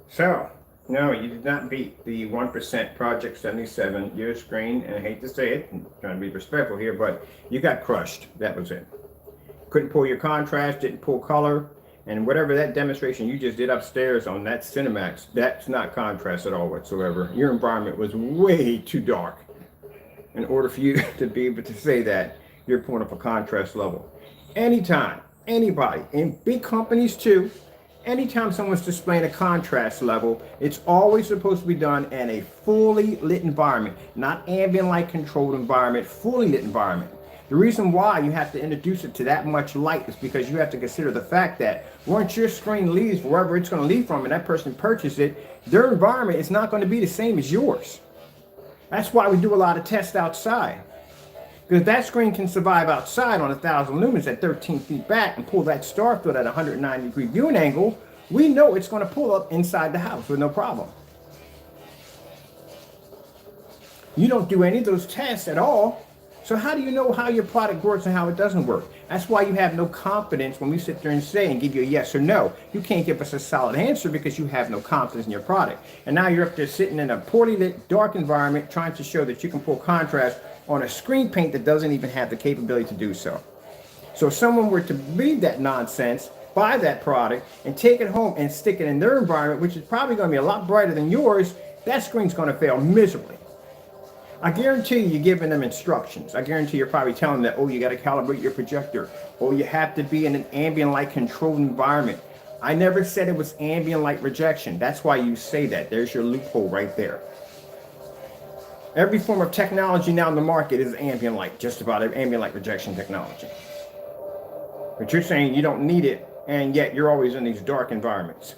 So, no, you did not beat the 1% Project 77 year screen, and I hate to say it, I'm trying to be respectful here, but you got crushed. That was it. Couldn't pull your contrast, didn't pull color, and whatever that demonstration you just did upstairs on that Cinemax, that's not contrast at all whatsoever. Your environment was way too dark in order for you to be able to say that you're pulling up a contrast level. Anytime, anybody, in big companies too, anytime someone's displaying a contrast level, it's always supposed to be done in a fully lit environment, not ambient light controlled environment, fully lit environment. The reason why you have to introduce it to that much light is because you have to consider the fact that once your screen leaves wherever it's going to leave from and that person purchases it, their environment is not going to be the same as yours. That's why we do a lot of tests outside. Because that screen can survive outside on 1,000 lumens at 13 feet back and pull that star field at a 190-degree viewing angle, we know it's going to pull up inside the house with no problem. You don't do any of those tests at all. So how do you know how your product works and how it doesn't work? That's why you have no confidence when we sit there and say and give you a yes or no. You can't give us a solid answer because you have no confidence in your product. And now you're up there sitting in a poorly lit, dark environment trying to show that you can pull contrast on a screen paint that doesn't even have the capability to do so. So if someone were to read that nonsense, buy that product, and take it home and stick it in their environment, which is probably going to be a lot brighter than yours, that screen's going to fail miserably. I guarantee you're giving them instructions. I guarantee you're probably telling them that, oh, you got to calibrate your projector. Oh, you have to be in an ambient light controlled environment. I never said it was ambient light rejection. That's why you say that. There's your loophole right there. Every form of technology now in the market is ambient light, just about ambient light rejection technology. But you're saying you don't need it, and yet you're always in these dark environments.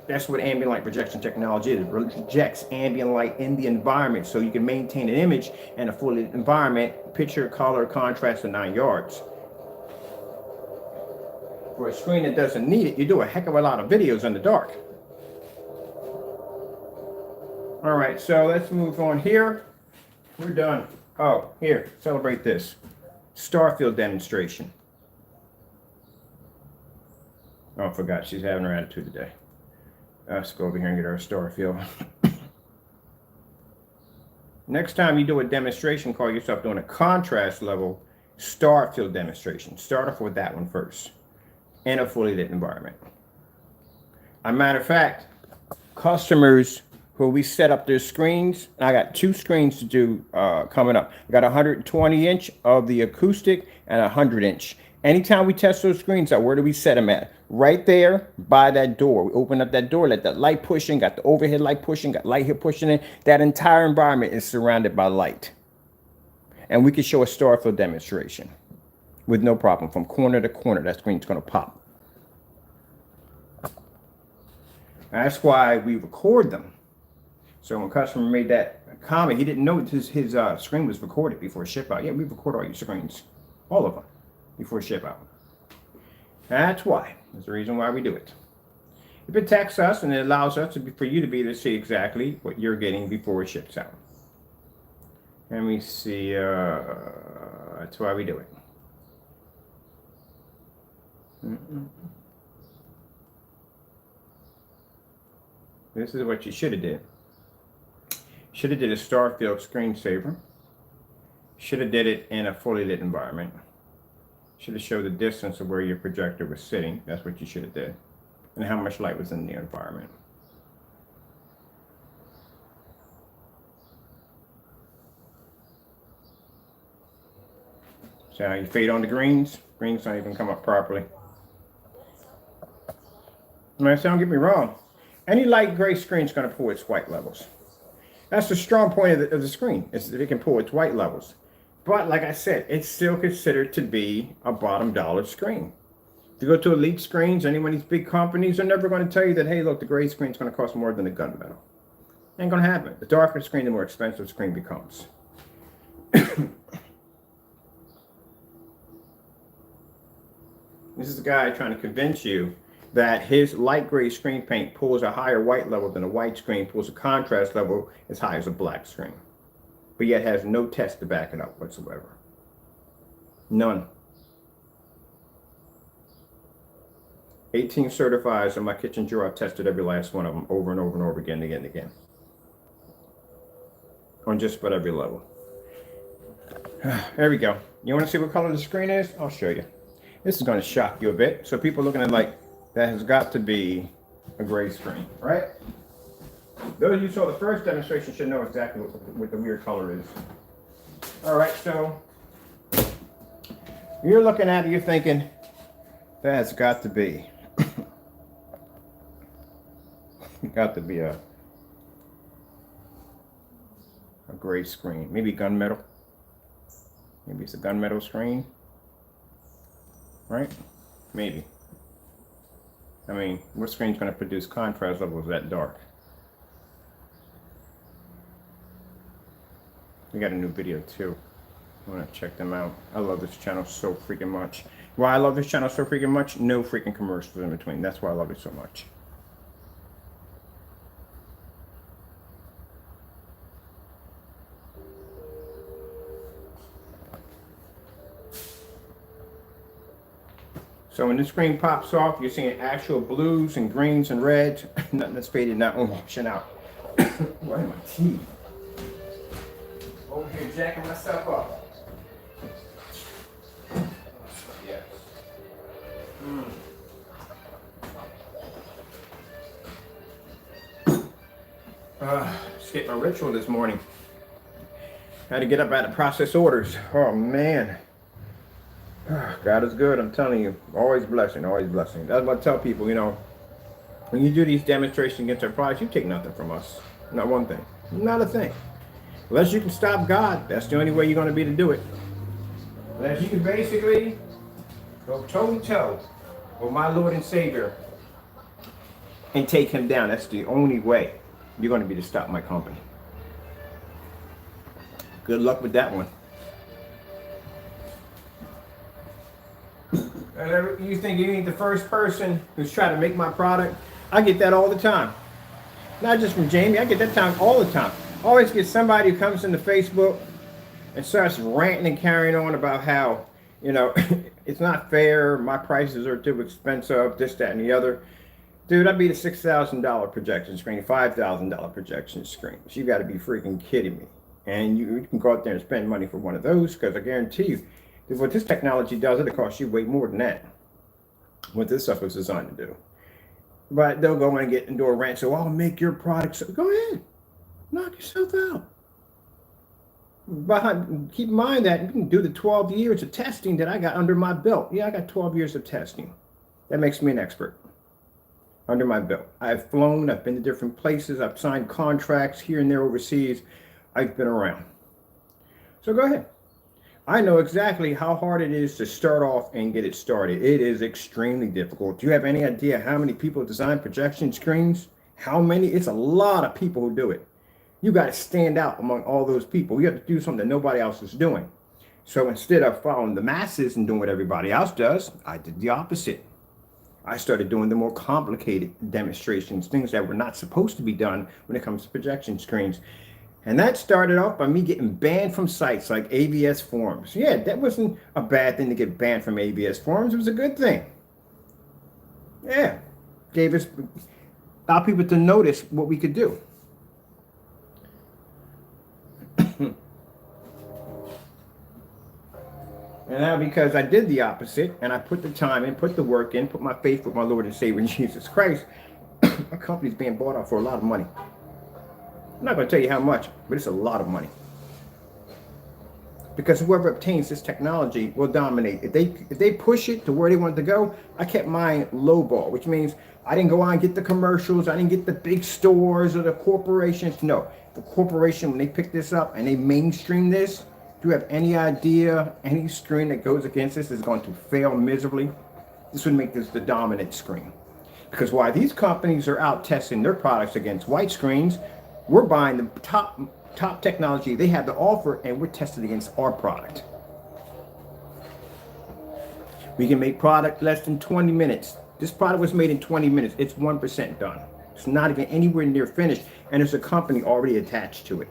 That's what ambient light projection technology is. It rejects ambient light in the environment so you can maintain an image in a full environment, picture, color, contrast, and 9 yards. For a screen that doesn't need it, you do a heck of a lot of videos in the dark. All right, so let's move on here. We're done. Oh, here, celebrate this. Starfield demonstration. Oh, I forgot, she's having her attitude today. Let's go over here and get our Starfield. Next time you do a demonstration, call yourself doing a contrast level Starfield demonstration. Start off with that one first in a fully lit environment. As a matter of fact, customers who we set up their screens, and I got 2 screens to do coming up. I got a 120-inch of the acoustic and a 100-inch. Anytime we test those screens out, where do we set them at? Right there by that door. We open up that door, let that light push in, got the overhead light pushing, got light here pushing in. That entire environment is surrounded by light. And we can show a Starfield demonstration with no problem. From corner to corner, that screen's going to pop. That's why we record them. So when a customer made that comment, he didn't know his screen was recorded before ship out. Yeah, we record all your screens, all of them, before ship out. That's why. That's the reason why we do it. It protects us and it allows us for you to be able to see exactly what you're getting before it ships out. Let me see. That's why we do it. This is what you should have did. Should have did a Starfield screensaver. Should have did it in a fully lit environment. Should have showed the distance of where your projector was sitting. That's what you should have did. And how much light was in the environment. See how you fade on the greens? Greens don't even come up properly. Now, don't get me wrong. Any light gray screen is going to pull its white levels. That's the strong point of the screen, is that it can pull its white levels. But like I said, it's still considered to be a bottom dollar screen. If you go to Elite Screens, any one of these big companies are never going to tell you that, hey, look, the gray screen is going to cost more than the gunmetal. Ain't going to happen. The darker screen, the more expensive the screen becomes. This is the guy trying to convince you that his light gray screen paint pulls a higher white level than a white screen, pulls a contrast level as high as a black screen, but yet has no test to back it up whatsoever. None. 18 certifies in my kitchen drawer. I've tested every last one of them over and over and over again, again and again. On just about every level. There we go. You want to see what color the screen is? I'll show you. This is going to shock you a bit. So people looking at like, that has got to be a gray screen, right? Those of you who saw the first demonstration should know exactly what the weird color is. All right, so you're looking at it, you're thinking, that has got to be, a gray screen. Maybe gunmetal. Maybe it's a gunmetal screen, right? Maybe. I mean, what screen's going to produce contrast levels that dark? We got a new video too. I want to check them out. I love this channel so freaking much. Why I love this channel so freaking much? No freaking commercials in between. That's why I love it so much. So when the screen pops off, you're seeing actual blues and greens and reds. Nothing that's faded, not washing out. What am I teeth? Over here jacking myself up. Skipped my ritual this morning. Had to get up, out of process orders. Oh man. God is good, I'm telling you. Always blessing, always blessing. That's what I tell people, you know, when you do these demonstrations against our products, you take nothing from us. Not one thing. Not a thing. Unless you can stop God, that's the only way you're going to be to do it. Unless you can basically go toe to toe with my Lord and Savior and take him down. That's the only way you're going to be to stop my company. Good luck with that one. You think you ain't the first person who's trying to make my product? I get that all the time. Not just from Jamie, I get that time all the time. I always get somebody who comes into Facebook and starts ranting and carrying on about how, you know, it's not fair, my prices are too expensive, this, that, and the other. Dude, I beat a $6,000 projection screen, $5,000 projection screens. You got to be freaking kidding me. And you can go out there and spend money for one of those, because I guarantee you, what this technology does, it'll cost you way more than that. What this stuff was designed to do. But they'll go in and get into a rant, so I'll make your product. So go ahead, knock yourself out. But keep in mind that you can do the 12 years of testing that I got under my belt. Yeah, I got 12 years of testing. That makes me an expert under my belt. I've flown, I've been to different places, I've signed contracts here and there overseas. I've been around. So go ahead. I know exactly how hard it is to start off and get it started. It is extremely difficult. Do you have any idea how many people design projection screens? How many? It's a lot of people who do it. You got to stand out among all those people. You have to do something that nobody else is doing. So instead of following the masses and doing what everybody else does, I did the opposite. I started doing the more complicated demonstrations, things that were not supposed to be done when it comes to projection screens. And that started off by me getting banned from sites like ABS forums. Yeah, that wasn't a bad thing to get banned from ABS forums. It was a good thing. Yeah, gave us, allowed people to notice what we could do. And now because I did the opposite, and I put the time in, put the work in, put my faith with my Lord and Savior Jesus Christ, my company's being bought out for a lot of money. I'm not going to tell you how much, but it's a lot of money. Because whoever obtains this technology will dominate. If they push it to where they want it to go, I kept mine lowball, which means I didn't go out and get the commercials. I didn't get the big stores or the corporations. No, the corporation, when they pick this up and they mainstream this, do you have any idea any screen that goes against this is going to fail miserably? This would make this the dominant screen. Because while these companies are out testing their products against white screens, we're buying the top technology they have to offer, and we're tested against our product. We can make product less than 20 minutes. This product was made in 20 minutes. It's 1% done. It's not even anywhere near finished, and there's a company already attached to it.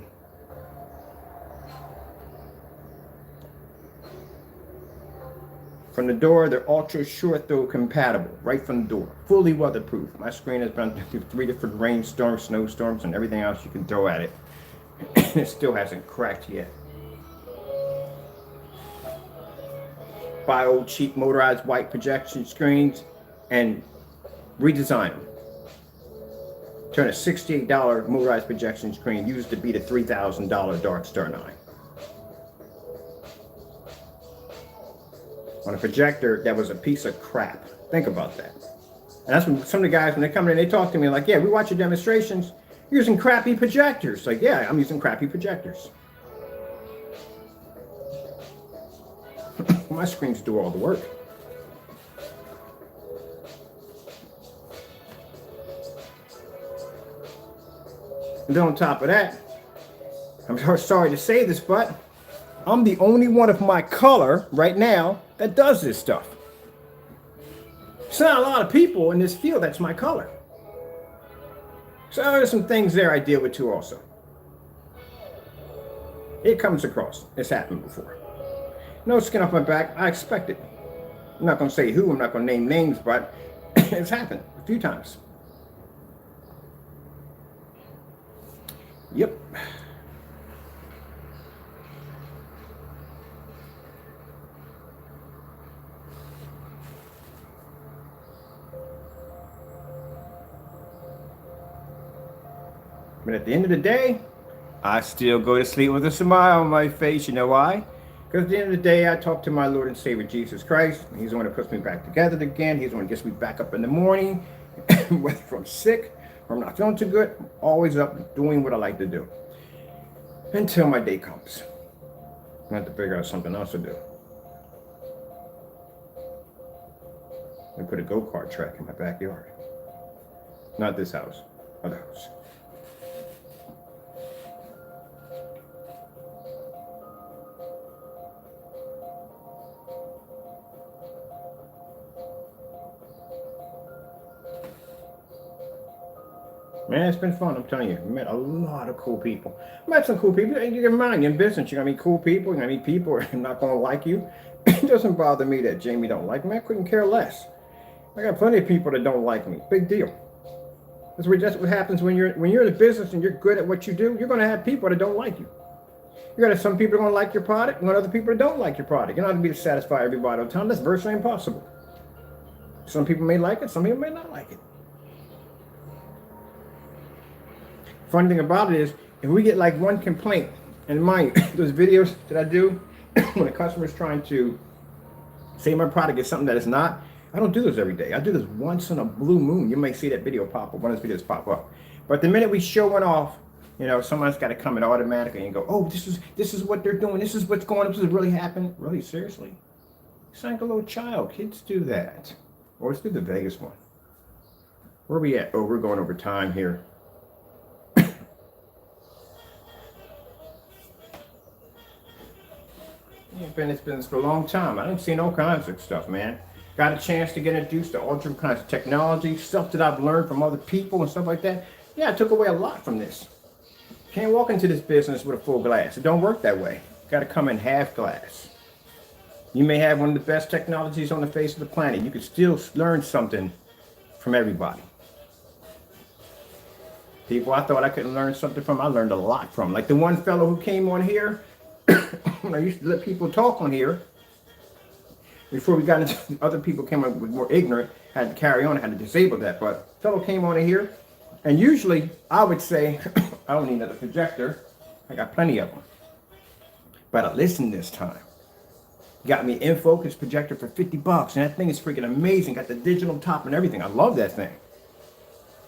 From the door, they're ultra short throw compatible, right from the door. Fully weatherproof. My screen has been through 3 different rainstorms, snowstorms, and everything else you can throw at it. It still hasn't cracked yet. Buy old cheap motorized white projection screens and redesign them. Turn a $68 motorized projection screen used to beat a $3,000 Dark Star 9. On a projector that was a piece of crap. Think about that. And that's when some of the guys, when they come in, they talk to me like, yeah, we watch your demonstrations. You're using crappy projectors. Like, yeah, I'm using crappy projectors. My screens do all the work. And then on top of that, I'm sorry to say this, but I'm the only one of my color right now that does this stuff. It's not a lot of people in this field that's my color. So there's some things there I deal with too also. It comes across. It's happened before. No skin off my back. I expect it. I'm not going to say who. I'm not going to name names, but it's happened a few times. Yep. But at the end of the day, I still go to sleep with a smile on my face. You know why? Because at the end of the day, I talk to my Lord and Savior Jesus Christ. He's the one that puts me back together again. He's the one that gets me back up in the morning. Whether I'm sick or I'm not feeling too good, I'm always up doing what I like to do. Until my day comes. I have to figure out something else to do. I put a go-kart track in my backyard. Not this house, other house. Man, it's been fun, I'm telling you. I met a lot of cool people. I met some cool people. You can mind, you're in business, you're gonna meet cool people, you're gonna meet people who are not gonna like you. It doesn't bother me that Jamie don't like me. I couldn't care less. I got plenty of people that don't like me. Big deal. That's what happens when you're in the business and you're good at what you do. You're gonna have people that don't like you. You got some people that are gonna like your product, and other people that don't like your product. You're not gonna be able to satisfy everybody all the time. That's virtually impossible. Some people may like it, some people may not like it. Funny thing about it is, if we get like one complaint, and mind you, those videos that I do, when a customer is trying to say my product is something that it's not, I don't do this every day. I do this once in a blue moon. You may see that video pop up, one of those videos pop up. But the minute we show one off, you know, someone's got to come in automatically and go, oh, this is what they're doing. This is what's going on. This is really happening. Really, seriously? You sound like a little child. Kids do that. Or let's do the Vegas one. Where are we at? Oh, we're going over time here. It's been for a long time. I didn't see all kinds of stuff, man. Got a chance to get introduced to all different kinds of technology, stuff that I've learned from other people and stuff like that. Yeah, I took away a lot from this. Can't walk into this business with a full glass. It don't work that way. Got to come in half glass. You may have one of the best technologies on the face of the planet. You can still learn something from everybody. People I thought I couldn't learn something from, I learned a lot from. Like the one fellow who came on here, when I used to let people talk on here, before we got into other people came up with more ignorant, had to carry on, had to disable that. But fellow came on here, and usually I would say, I don't need another projector. I got plenty of them. But I listened this time. Got me in focus projector for 50 bucks, and that thing is freaking amazing. Got the digital top and everything. I love that thing.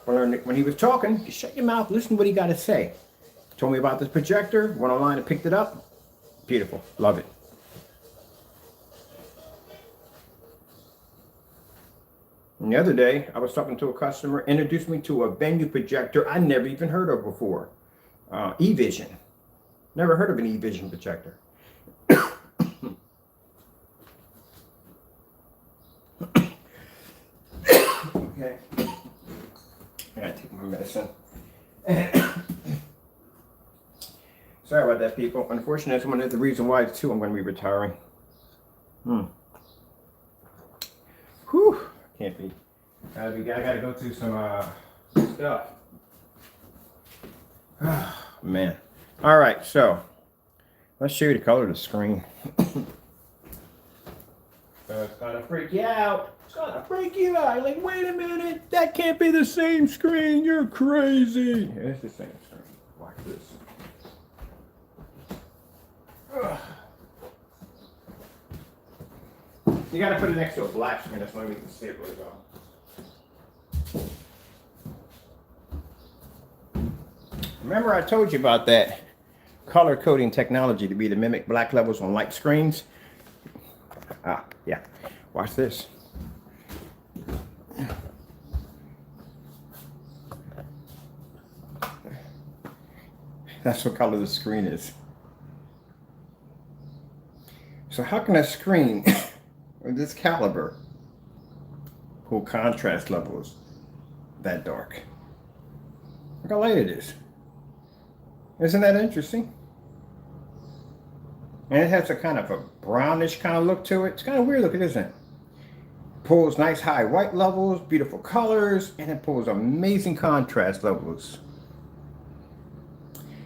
When he was talking, just shut your mouth, listen to what he got to say. Told me about this projector, went online and picked it up. Beautiful, love it. And the other day, I was talking to a customer, introduced me to a venue projector I never even heard of before. E-Vision. Never heard of an E-Vision projector. Okay. I gotta take my medicine. Sorry about that, people. Unfortunately, that's one of the reasons why, too, I'm going to be retiring. Whew. Can't be. I gotta go through some stuff. Oh, man. All right, so let's show you the color of the screen. So it's gonna freak you out. It's gonna freak you out. You're like, wait a minute, that can't be the same screen. You're crazy. Yeah, it's the same screen. Watch this. Ugh. You gotta put it next to a black screen. That's why we can see it really well. Remember I told you about that color coding technology to be to mimic black levels on light screens? Yeah. Watch this. That's what color the screen is. So how can a screen of this caliber pull contrast levels that dark? Look how light it is. Isn't that interesting? And it has a kind of a brownish kind of look to it. It's kind of weird looking, isn't it? Pulls nice high white levels, beautiful colors, and it pulls amazing contrast levels.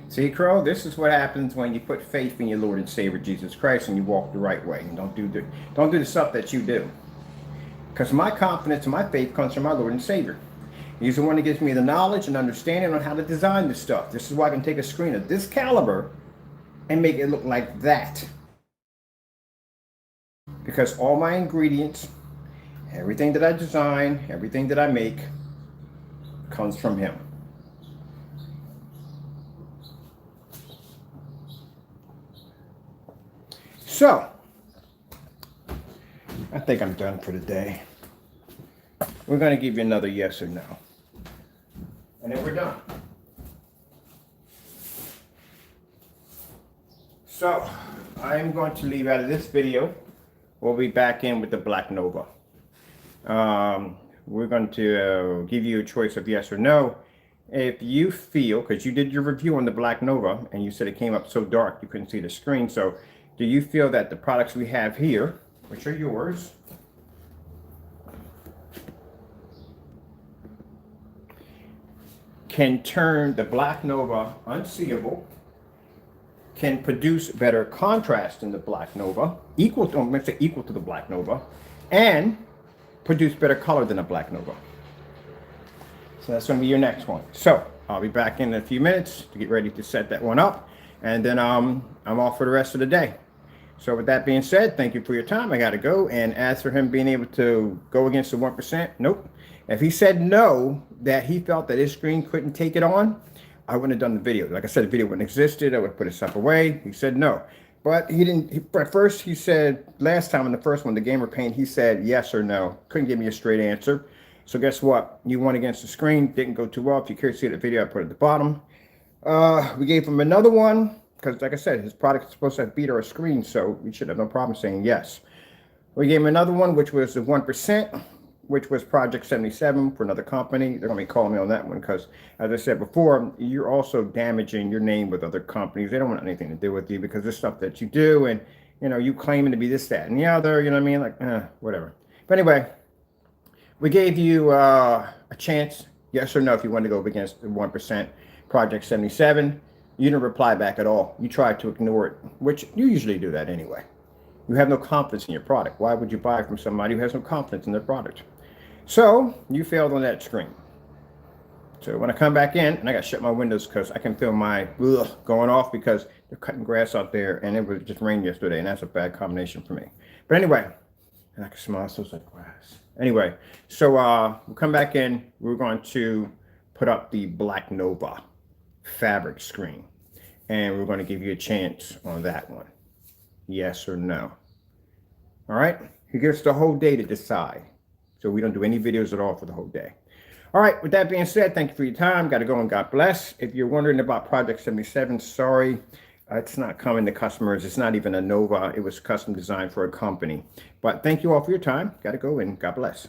See, Crow, this is what happens when you put faith in your Lord and Savior Jesus Christ and you walk the right way and don't do the stuff that you do. Because my confidence and my faith comes from my Lord and Savior. He's the one that gives me the knowledge and understanding on how to design this stuff. This is why I can take a screen of this caliber and make it look like that. Because all my ingredients, everything that I design, everything that I make, comes from him. So, I think I'm done for the day. We're going to give you another yes or no. And then we're done. So, I'm going to leave out of this video. We'll be back in with the Black Nova. We're going to give you a choice of yes or no. If you feel, because you did your review on the Black Nova, and you said it came up so dark you couldn't see the screen. So, do you feel that the products we have here, which are yours, can turn the Black Nova unseeable, can produce better contrast than the Black Nova, equal to the Black Nova, and produce better color than a Black Nova? So that's going to be your next one. So I'll be back in a few minutes to get ready to set that one up, and then I'm off for the rest of the day. So with that being said, thank you for your time. I got to go. And as for him being able to go against the 1%, nope. If he said no, that he felt that his screen couldn't take it on, I wouldn't have done the video. Like I said, the video wouldn't have existed. I would have put his stuff away. He said no. But he didn't. At first, he said, last time in the first one, the Gamer Pain, he said yes or no. Couldn't give me a straight answer. So guess what? You won against the screen. Didn't go too well. If you care to see the video, I put it at the bottom. We gave him another one, because like I said, his product is supposed to beat our screen, so we should have no problem saying yes. We gave him another one, which was the 1%, which was Project 77 for another company. They're going to be calling me on that one because, as I said before, you're also damaging your name with other companies. They don't want anything to do with you because there's stuff that you do, and, you know, you claiming to be this, that, and the other, you know what I mean? Like, whatever. But anyway, we gave you a chance, yes or no, if you wanted to go up against the 1%, Project 77. You didn't reply back at all. You tried to ignore it, which you usually do that anyway. You have no confidence in your product. Why would you buy from somebody who has no confidence in their product? So you failed on that screen. So when I come back in, and I got to shut my windows because I can feel my going off because they're cutting grass out there, and it was just rain yesterday, and that's a bad combination for me. But anyway, and I can smell it, so it's like grass. Anyway, so we'll come back in. We're going to put up the Black Nova fabric screen, and we're going to give you a chance on that one, yes or no. All right, he gives the whole day to decide, so we don't do any videos at all for the whole day. All right, with that being said, thank you for your time. Got to go, and God bless. If you're wondering about Project 77, sorry, it's not coming to customers. It's not even a Nova. It was custom designed for a company. But thank you all for your time. Got to go, and God bless.